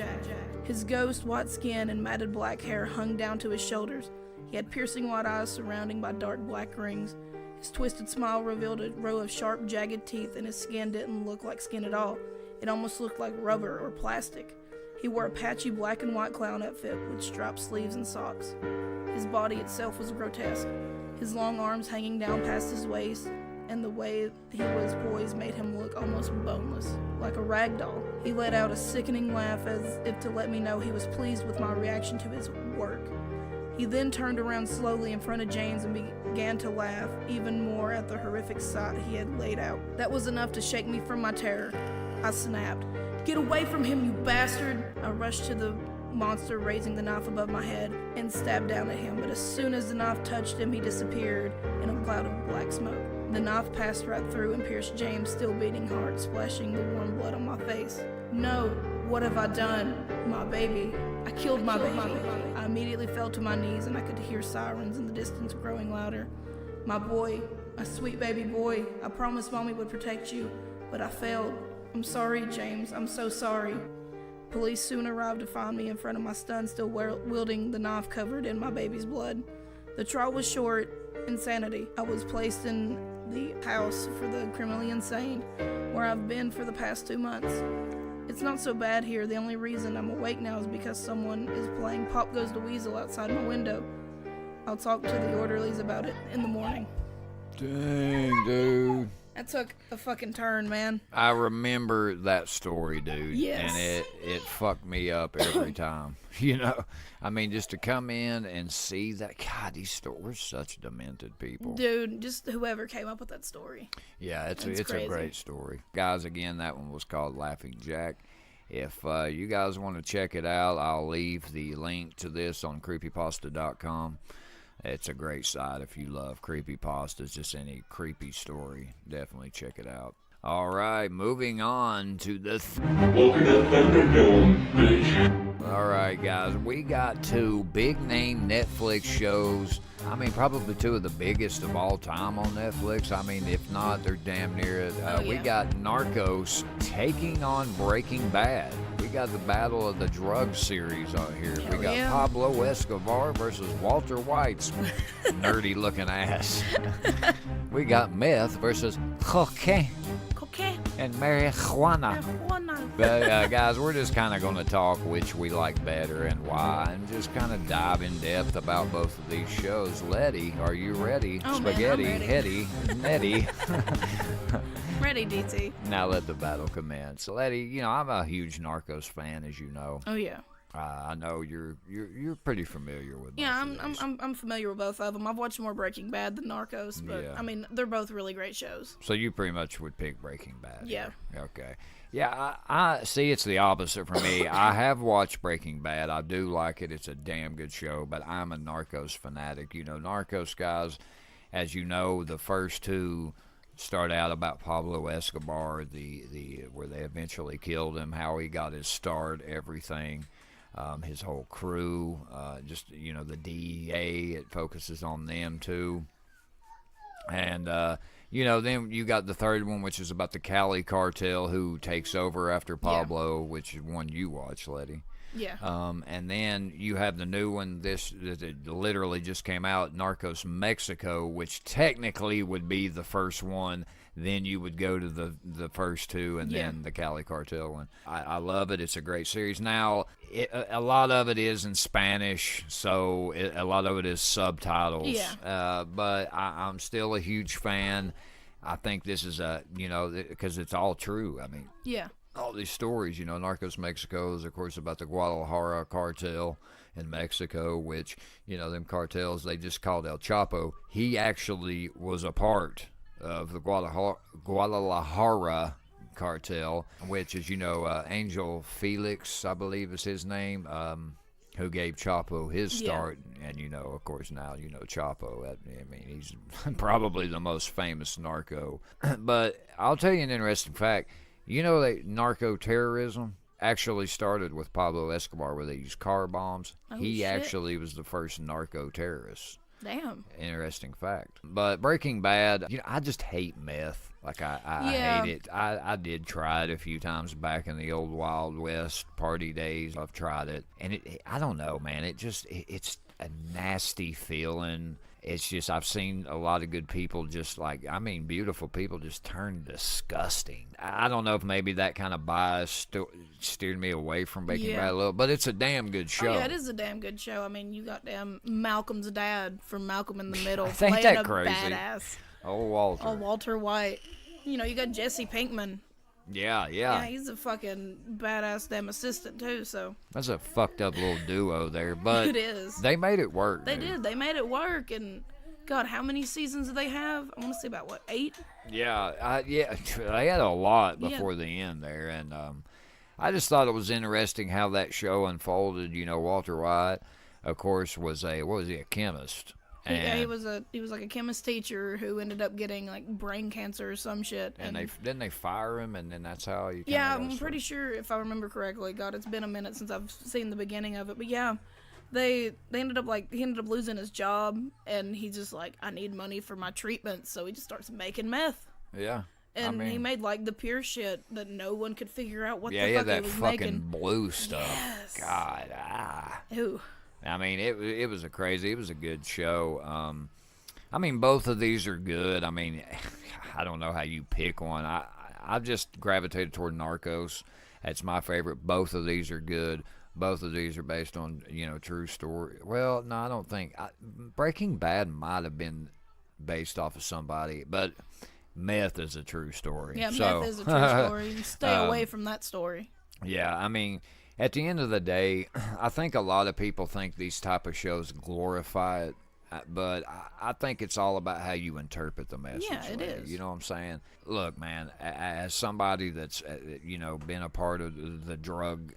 His ghost, white skin, and matted black hair hung down to his shoulders. He had piercing white eyes surrounding by dark black rings. His twisted smile revealed a row of sharp, jagged teeth, and his skin didn't look like skin at all. It almost looked like rubber or plastic. He wore a patchy black and white clown outfit with striped sleeves and socks. His body itself was grotesque. His long arms hanging down past his waist, and the way he was poised made him look almost boneless, like a rag doll. He let out a sickening laugh as if to let me know he was pleased with my reaction to his work. He then turned around slowly in front of James and began to laugh even more at the horrific sight he had laid out. That was enough to shake me from my terror. I snapped, "Get away from him, you bastard!" I rushed to the monster, raising the knife above my head, and stabbed down at him, but as soon as the knife touched him, he disappeared in a cloud of black smoke. The knife passed right through and pierced James' still beating heart, splashing the warm blood on my face. No, what have I done? My baby. I killed my baby. I immediately fell to my knees and I could hear sirens in the distance growing louder. My boy, my sweet baby boy, I promised Mommy would protect you, but I failed. I'm sorry, James, I'm so sorry. Police soon arrived to find me in front of my son, still wielding the knife covered in my baby's blood. The trial was short. Insanity. I was placed in the house for the criminally insane, where I've been for the past 2 months. It's not so bad here. The only reason I'm awake now is because someone is playing Pop Goes the Weasel outside my window. I'll talk to the orderlies about it in the morning. Dang, dude. That took a fucking turn, man. I remember that story, dude. Yes. And it fucked me up every time. You know? I mean, just to come in and see that. God, we're such demented people. Dude, just whoever came up with that story. Yeah, it's crazy. a great story. Guys, again, that one was called Laughing Jack. If you guys want to check it out, I'll leave the link to this on creepypasta.com. It's a great site if you love creepypastas, just any creepy story. Definitely check it out. All right, moving on to the... Welcome to Thunderdome, bitch. All right, guys, we got 2 big-name Netflix shows. I mean, probably 2 of the biggest of all time on Netflix. I mean, if not, they're damn near it. We got Narcos taking on Breaking Bad. We got the Battle of the Drugs series out here. Hell We got yeah. Pablo Escobar versus Walter White's nerdy-looking ass. We got meth versus cocaine Okay. and marijuana. But guys, we're just kind of going to talk which we like better and why, and just kind of dive in depth about both of these shows. Letty, are you ready? Oh, Spaghetti, man, I'm ready. Hetty, Nettie. Ready, DT. Now let the battle commence. Letty, you know, I'm a huge Narcos fan, as you know. Oh, yeah. I know you're pretty familiar with. Yeah, both of these. I'm familiar with both of them. I've watched more Breaking Bad than Narcos, but Yeah. I mean, they're both really great shows. So you pretty much would pick Breaking Bad. Yeah. Here. Okay. Yeah, I see. It's the opposite for me. I have watched Breaking Bad. I do like it. It's a damn good show. But I'm a Narcos fanatic. You know, Narcos guys, as you know, the first two start out about Pablo Escobar, the where they eventually killed him, how he got his start, everything. His whole crew, just, you know, the DEA, it focuses on them too. And, you know, then you got the third one, which is about the Cali cartel who takes over after Pablo, which is one you watch, Letty. Yeah. And then you have the new one, that literally just came out, Narcos Mexico, which technically would be the first one. Then you would go to the first two, and then the Cali Cartel one. I love it. It's a great series. Now, a lot of it is in Spanish, so a lot of it is subtitles. Yeah. But I'm still a huge fan. I think this is because it's all true. I mean, Yeah. all these stories, you know, Narcos Mexico is, of course, about the Guadalajara cartel in Mexico, which, you know, them cartels, they just called El Chapo. He actually was a part of the Guadalajara cartel, which is, you know, Angel Felix, I believe is his name, who gave Chapo his start. And, you know, of course, now, you know, Chapo, I mean, he's probably the most famous narco. But I'll tell you an interesting fact. You know that narco-terrorism actually started with Pablo Escobar, where they used car bombs. He shit. actually was the first narco-terrorist. Damn. Interesting fact. But Breaking Bad, you know, I just hate meth. Like, I hate it. I did try it a few times back in the old Wild West party days. I've tried it. And I don't know, man. It's a nasty feeling. It's just, I've seen a lot of good people just like, I mean, beautiful people just turn disgusting. I don't know if maybe that kind of bias steered me away from Breaking Bad a little, but it's a damn good show. Oh, yeah, it is a damn good show. I mean, you got damn Malcolm's dad from Malcolm in the Middle Ain't playing that a crazy? badass. Oh, Walter. Oh, Walter White. You know, you got Jesse Pinkman. Yeah. Yeah, he's a fucking badass damn assistant, too, so. That's a fucked up little duo there, but It is. they made it work. They dude. did. They made it work, and God, how many seasons do they have? I want to say about, what, 8? Yeah, they had a lot before the end there, and I just thought it was interesting how that show unfolded. You know, Walter White, of course, was a chemist. He was like a chemist teacher who ended up getting like brain cancer or some shit. And didn't they fire him, and then that's how you. Yeah, I'm pretty sure if I remember correctly. God, it's been a minute since I've seen the beginning of it, but yeah. They ended up he ended up losing his job, and he's just like, I need money for my treatment, so he just starts making meth. Yeah. And he made like the pure shit that no one could figure out what the fuck yeah, he that was fucking making. blue stuff. Yes. God, Ew. I mean, it was it was a good show. I mean, both of these are good. I mean, I don't know how you pick one. I've just gravitated toward Narcos. That's my favorite. Both of these are good. Both of these are based on, you know, true story. Well, no, I don't think. Breaking Bad might have been based off of somebody, but meth is a true story. Yeah, so, meth is a true story. You stay away from that story. Yeah, I mean, at the end of the day, I think a lot of people think these type of shows glorify it, but I think it's all about how you interpret the message. Yeah, it is. You know what I'm saying? Look, man, as somebody that's, you know, been a part of the drug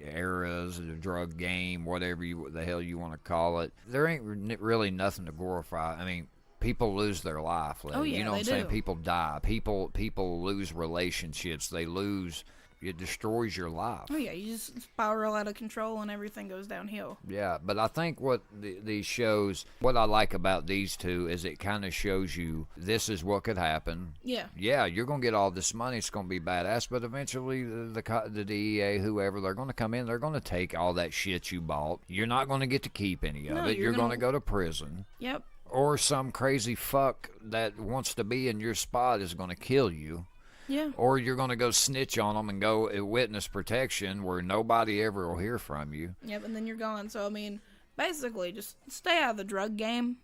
eras, the drug game, whatever the hell you want to call it, there ain't really nothing to glorify. I mean, people lose their life. Oh, yeah, you know what I'm they saying? do. People die. People lose relationships. They lose. It destroys your life. Oh yeah, you just spiral out of control and everything goes downhill. Yeah, but I think what these shows, what I like about these two is it kind of shows you this is what could happen. Yeah. Yeah, you're going to get all this money. It's going to be badass, but eventually the DEA, whoever, they're going to come in. They're going to take all that shit you bought. You're not going to get to keep any of it. You're going to go to prison. Yep. Or some crazy fuck that wants to be in your spot is going to kill you. Yeah. Or you're going to go snitch on them and go witness protection where nobody ever will hear from you. Yep, and then you're gone. So, I mean, basically, just stay out of the drug game.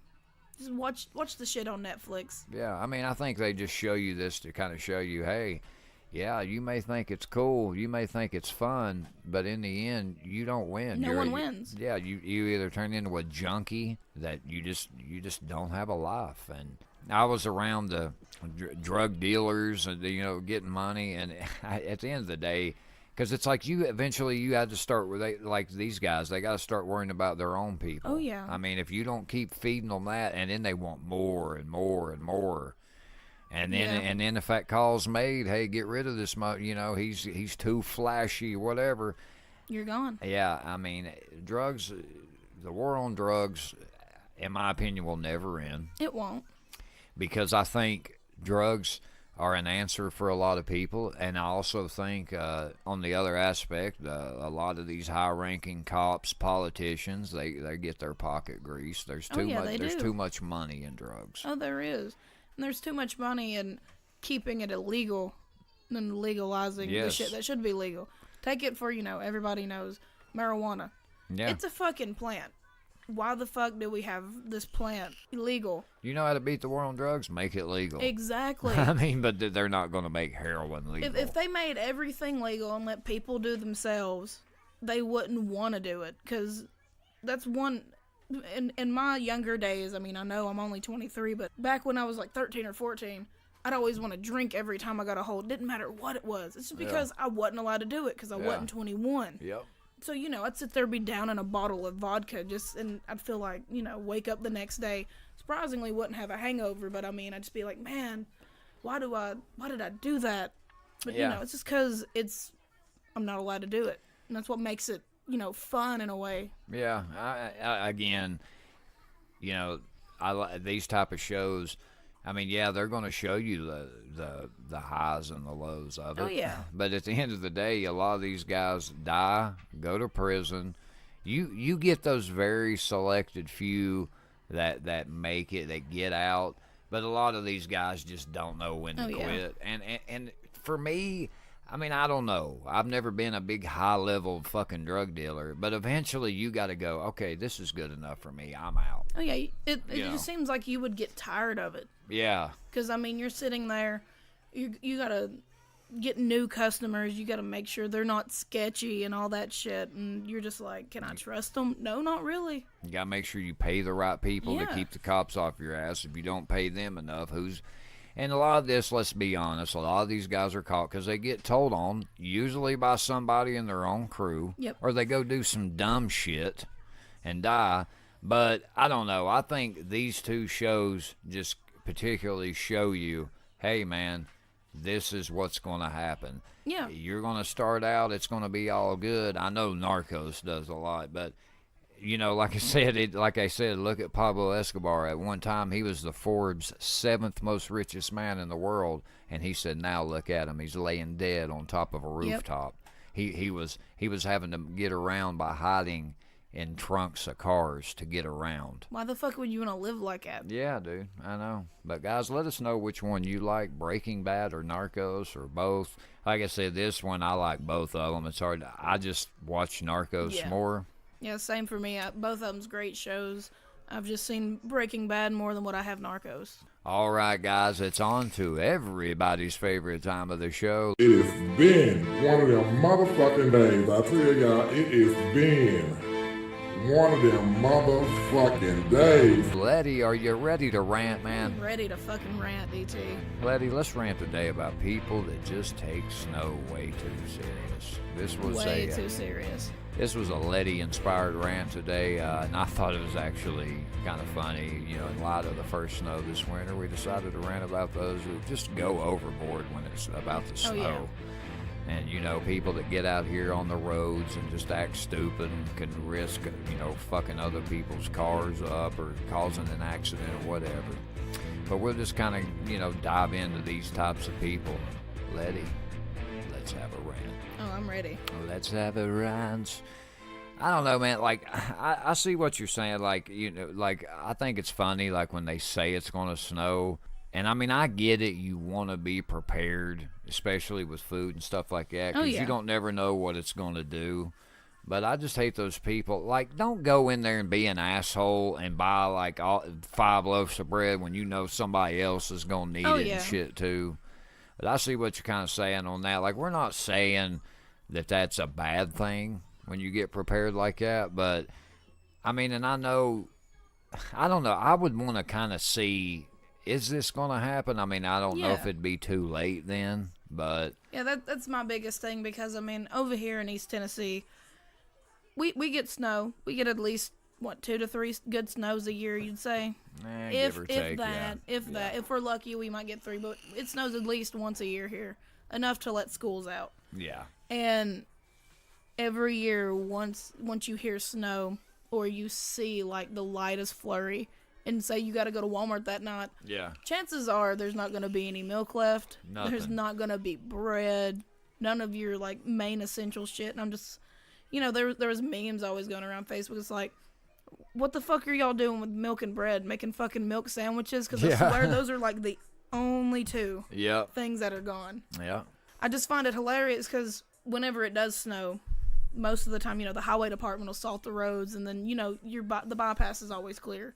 Just watch the shit on Netflix. Yeah, I mean, I think they just show you this to kind of show you, hey, Yeah, you may think it's cool, you may think it's fun, but in the end, you don't win. No one wins. Yeah, you either turn into a junkie that you just don't have a life. And I was around the drug dealers and getting money, and at the end of the day, because it's like you had to start with like these guys. They got to start worrying about their own people. Oh yeah. I mean, if you don't keep feeding them that, and then they want more and more and more. And then if that call's made, hey, get rid of this, he's too flashy, whatever. You're gone. Yeah, I mean, drugs, the war on drugs, in my opinion, will never end. It won't. Because I think drugs are an answer for a lot of people, and I also think, on the other aspect, a lot of these high-ranking cops, politicians, they get their pocket greased. There's too much money in drugs. Oh, there is. And there's too much money in keeping it illegal than legalizing the shit that should be legal. Take it for, everybody knows, marijuana. Yeah. It's a fucking plant. Why the fuck do we have this plant illegal? You know how to beat the war on drugs? Make it legal. Exactly. I mean, but they're not going to make heroin legal. If they made everything legal and let people do themselves, they wouldn't want to do it. Because that's one... In my younger days, I mean, I know I'm only 23, but back when I was like 13 or 14, I'd always want to drink every time I got a hold. Didn't matter what it was. It's just because I wasn't allowed to do it because I wasn't 21. Yep. So, I'd sit there, be down in a bottle of vodka, and I'd feel like, wake up the next day. Surprisingly, wouldn't have a hangover, but I mean, I'd just be like, man, why did I do that? But, it's just because I'm not allowed to do it. And that's what makes it, fun in a way. Yeah. I again, I like these type of shows. I mean, yeah, they're going to show you the highs and the lows of it. Oh, yeah. But at the end of the day, a lot of these guys die, go to prison. You get those very selected few that make it, that get out. But a lot of these guys just don't know when to quit. And for me, I mean, I don't know. I've never been a big high-level fucking drug dealer, but eventually you got to go, okay, this is good enough for me. I'm out. Oh, yeah. It just seems like you would get tired of it. Yeah. Because, I mean, you're sitting there, you got to get new customers. You got to make sure they're not sketchy and all that shit. And you're just like, can I trust them? No, not really. You got to make sure you pay the right people to keep the cops off your ass. If you don't pay them enough, And a lot of this, let's be honest, a lot of these guys are caught because they get told on, usually by somebody in their own crew, or they go do some dumb shit and die. But I don't know. I think these two shows just particularly show you, hey, man, this is what's going to happen. Yeah. You're going to start out, it's going to be all good. I know Narcos does a lot, but... like I said, look at Pablo Escobar. At one time, he was the Forbes 7th most richest man in the world, and he said, now look at him. He's laying dead on top of a rooftop. Yep. He was having to get around by hiding in trunks of cars to get around. Why the fuck would you want to live like that? Yeah, dude, I know. But guys, let us know which one you like, Breaking Bad or Narcos or both. Like I said, this one, I like both of them. It's hard. I just watch Narcos more. Yeah, same for me. Both of them's great shows. I've just seen Breaking Bad more than what I have Narcos. All right, guys, it's on to everybody's favorite time of the show. It has been one of them motherfucking days. I tell y'all, it has been one of them motherfucking days. Lette, are you ready to rant, man? I'm ready to fucking rant, DT. Lette, let's rant today about people that just take snow way too serious. This was way too serious. This was a Lette-inspired rant today, and I thought it was actually kind of funny. In light of the first snow this winter, we decided to rant about those who just go overboard when it's about the snow. Yeah. And, people that get out here on the roads and just act stupid and can risk, fucking other people's cars up or causing an accident or whatever. But we'll just kind of, dive into these types of people. Lette, let's have a rant. Oh, I'm ready. Let's have a rant. I don't know, man. Like, I see what you're saying. Like, I think it's funny, like, when they say it's going to snow. And, I mean, I get it. You want to be prepared, especially with food and stuff like that. Because you don't never know what it's going to do. But I just hate those people. Like, don't go in there and be an asshole and buy, like, 5 loaves of bread when you know somebody else is going to need it and shit, too. But I see what you're kind of saying on that. Like, we're not saying that that's a bad thing when you get prepared like that. But, I mean, and I don't know. I would want to kind of see, is this going to happen? I mean, I don't know if it'd be too late then, but... Yeah, that's my biggest thing because, I mean, over here in East Tennessee, we get snow. We get at least, 2 to 3 good snows a year, you'd say? Give or take, that. If we're lucky, we might get 3, but it snows at least once a year here. Enough to let schools out. Yeah. And every year, once you hear snow or you see, like, the lightest flurry and say you got to go to Walmart that night, chances are there's not going to be any milk left. Nothing. There's not going to be bread. None of your, like, main essential shit. And I'm just, there was memes always going around Facebook. It's like, what the fuck are y'all doing with milk and bread? Making fucking milk sandwiches? Because I swear those are, like, the only two things that are gone. Yeah. I just find it hilarious because whenever it does snow, most of the time, the highway department will salt the roads, and then, the bypass is always clear.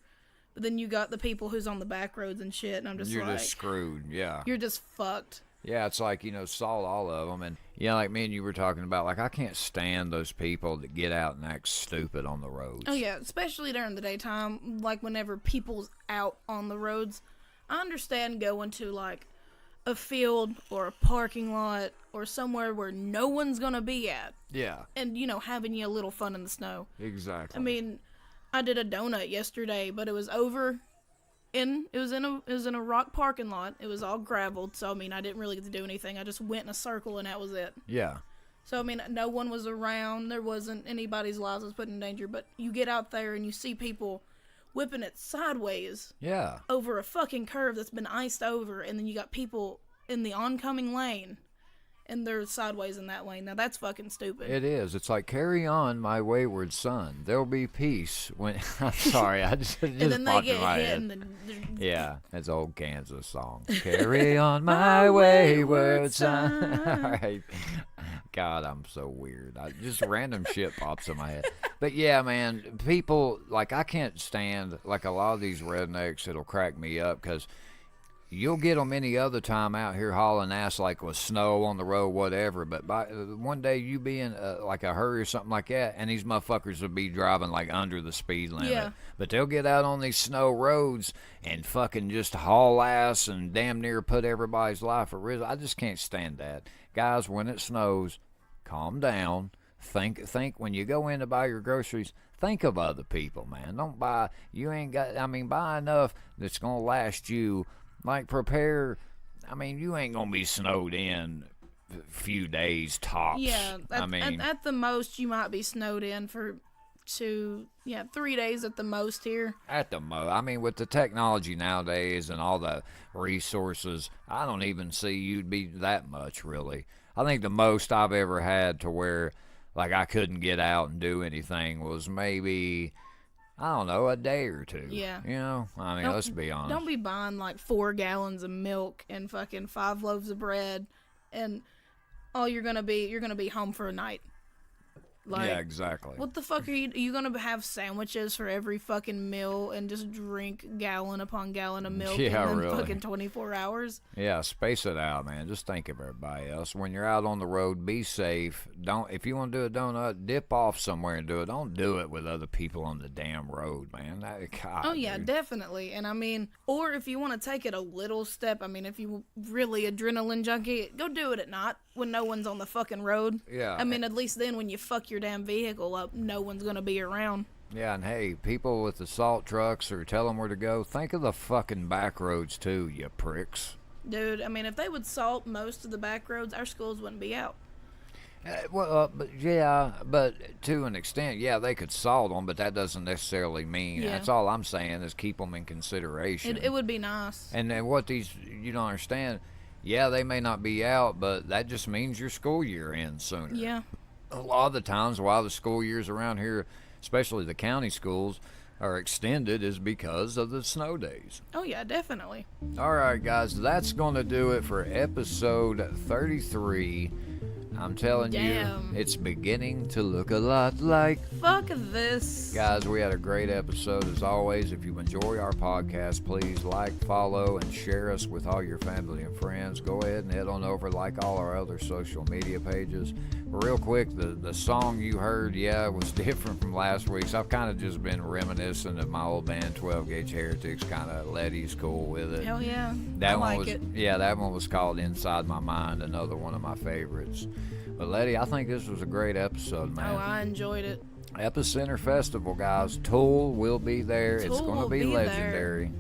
But then you got the people who's on the back roads and shit, and I'm just You're just screwed, yeah. You're just fucked. Yeah, it's like, salt all of them. And, like me and you were talking about, like, I can't stand those people that get out and act stupid on the roads. Oh, yeah, especially during the daytime, like whenever people's out on the roads. I understand going to, like, a field or a parking lot or somewhere where no one's going to be at. Yeah. And, having you a little fun in the snow. Exactly. I mean, I did a donut yesterday, but it was in a rock parking lot. It was all graveled, so I mean, I didn't really get to do anything. I just went in a circle and that was it. Yeah. So I mean, no one was around. There wasn't anybody's lives was put in danger. But you get out there and you see people whipping it sideways. Yeah. Over a fucking curve that's been iced over, and then you got people in the oncoming lane. And they're sideways in that lane. Now, that's fucking stupid. It is. It's like, carry on, my wayward son. There'll be peace when... I'm sorry, I just and then they get my hit. head. And then yeah, that's an old Kansas song. Carry on, my wayward son. All right. God, I'm so weird. Just random shit pops in my head. But, yeah, man, people... Like, I can't stand... Like, a lot of these rednecks, it'll crack me up because... You'll get them any other time out here hauling ass, like with snow on the road, whatever. But by one day you be in like a hurry or something like that, and these motherfuckers will be driving like under the speed limit. Yeah. But they'll get out on these snow roads and fucking just haul ass and damn near put everybody's life at risk. I just can't stand that. Guys, when it snows, calm down. Think when you go in to buy your groceries, think of other people, man. Don't buy, buy enough that's going to last you. Like, prepare, you ain't going to be snowed in a few days tops. Yeah, at the most, you might be snowed in for 3 days at the most here. At the most. With the technology nowadays and all the resources, I don't even see you'd be that much, really. I think the most I've ever had to where, like, I couldn't get out and do anything was maybe... I don't know, a day or two. Yeah. Let's be honest. Don't be buying like 4 gallons of milk and fucking 5 loaves of bread, and you're gonna be home for a night. Like, yeah, exactly. What the fuck are you gonna have sandwiches for every fucking meal and just drink gallon upon gallon of milk in really. Fucking 24 hours? Yeah, space it out, man. Just think of everybody else. When you're out on the road, be safe. If you want to do a donut, dip off somewhere and do it. Don't do it with other people on the damn road, man. God, oh yeah, dude. Definitely. And or if you want to take it a little step, if you really adrenaline junkie, go do it at night when no one's on the fucking road. Yeah. At least then when you fuck your damn vehicle up, no one's gonna be around. Yeah, and hey, people with the salt trucks or tell them where to go, think of the fucking back roads too, you pricks. Dude, if they would salt most of the back roads, our schools wouldn't be out. But to an extent, yeah, they could salt them, but that doesn't necessarily mean. That's all I'm saying is keep them in consideration. It would be nice. And then you don't understand, yeah, they may not be out, but that just means your school year ends sooner. Yeah. A lot of the times while the school years around here, especially the county schools, are extended is because of the snow days. Oh, yeah, definitely. All right, guys, that's going to do it for episode 33. I'm telling Damn. you, it's beginning to look a lot like. Fuck this. Guys, we had a great episode as always. If you enjoy our podcast, please like, follow, and share us with all your family and friends. Go ahead and head on over like all our other social media pages. But real quick, the song you heard, was different from last week's. I've kind of just been reminiscent of my old band, 12 Gauge Heretics. Kind of Lette's cool with it. Hell yeah. That I one like was, it. yeah, that one was called Inside My Mind, another one of my favorites. But Lette, I think this was a great episode, man. Oh, I enjoyed it. Epicenter Festival, guys. Tool will be there. It's Tool going to will be be legendary.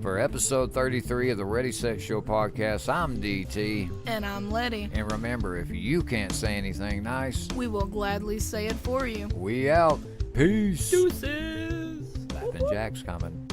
For episode 33 of the Ready Set Show podcast, I'm DT. And I'm Lette. And remember, if you can't say anything nice, We will gladly say it for you. we out. Peace. Deuces. Laughing Jack's coming.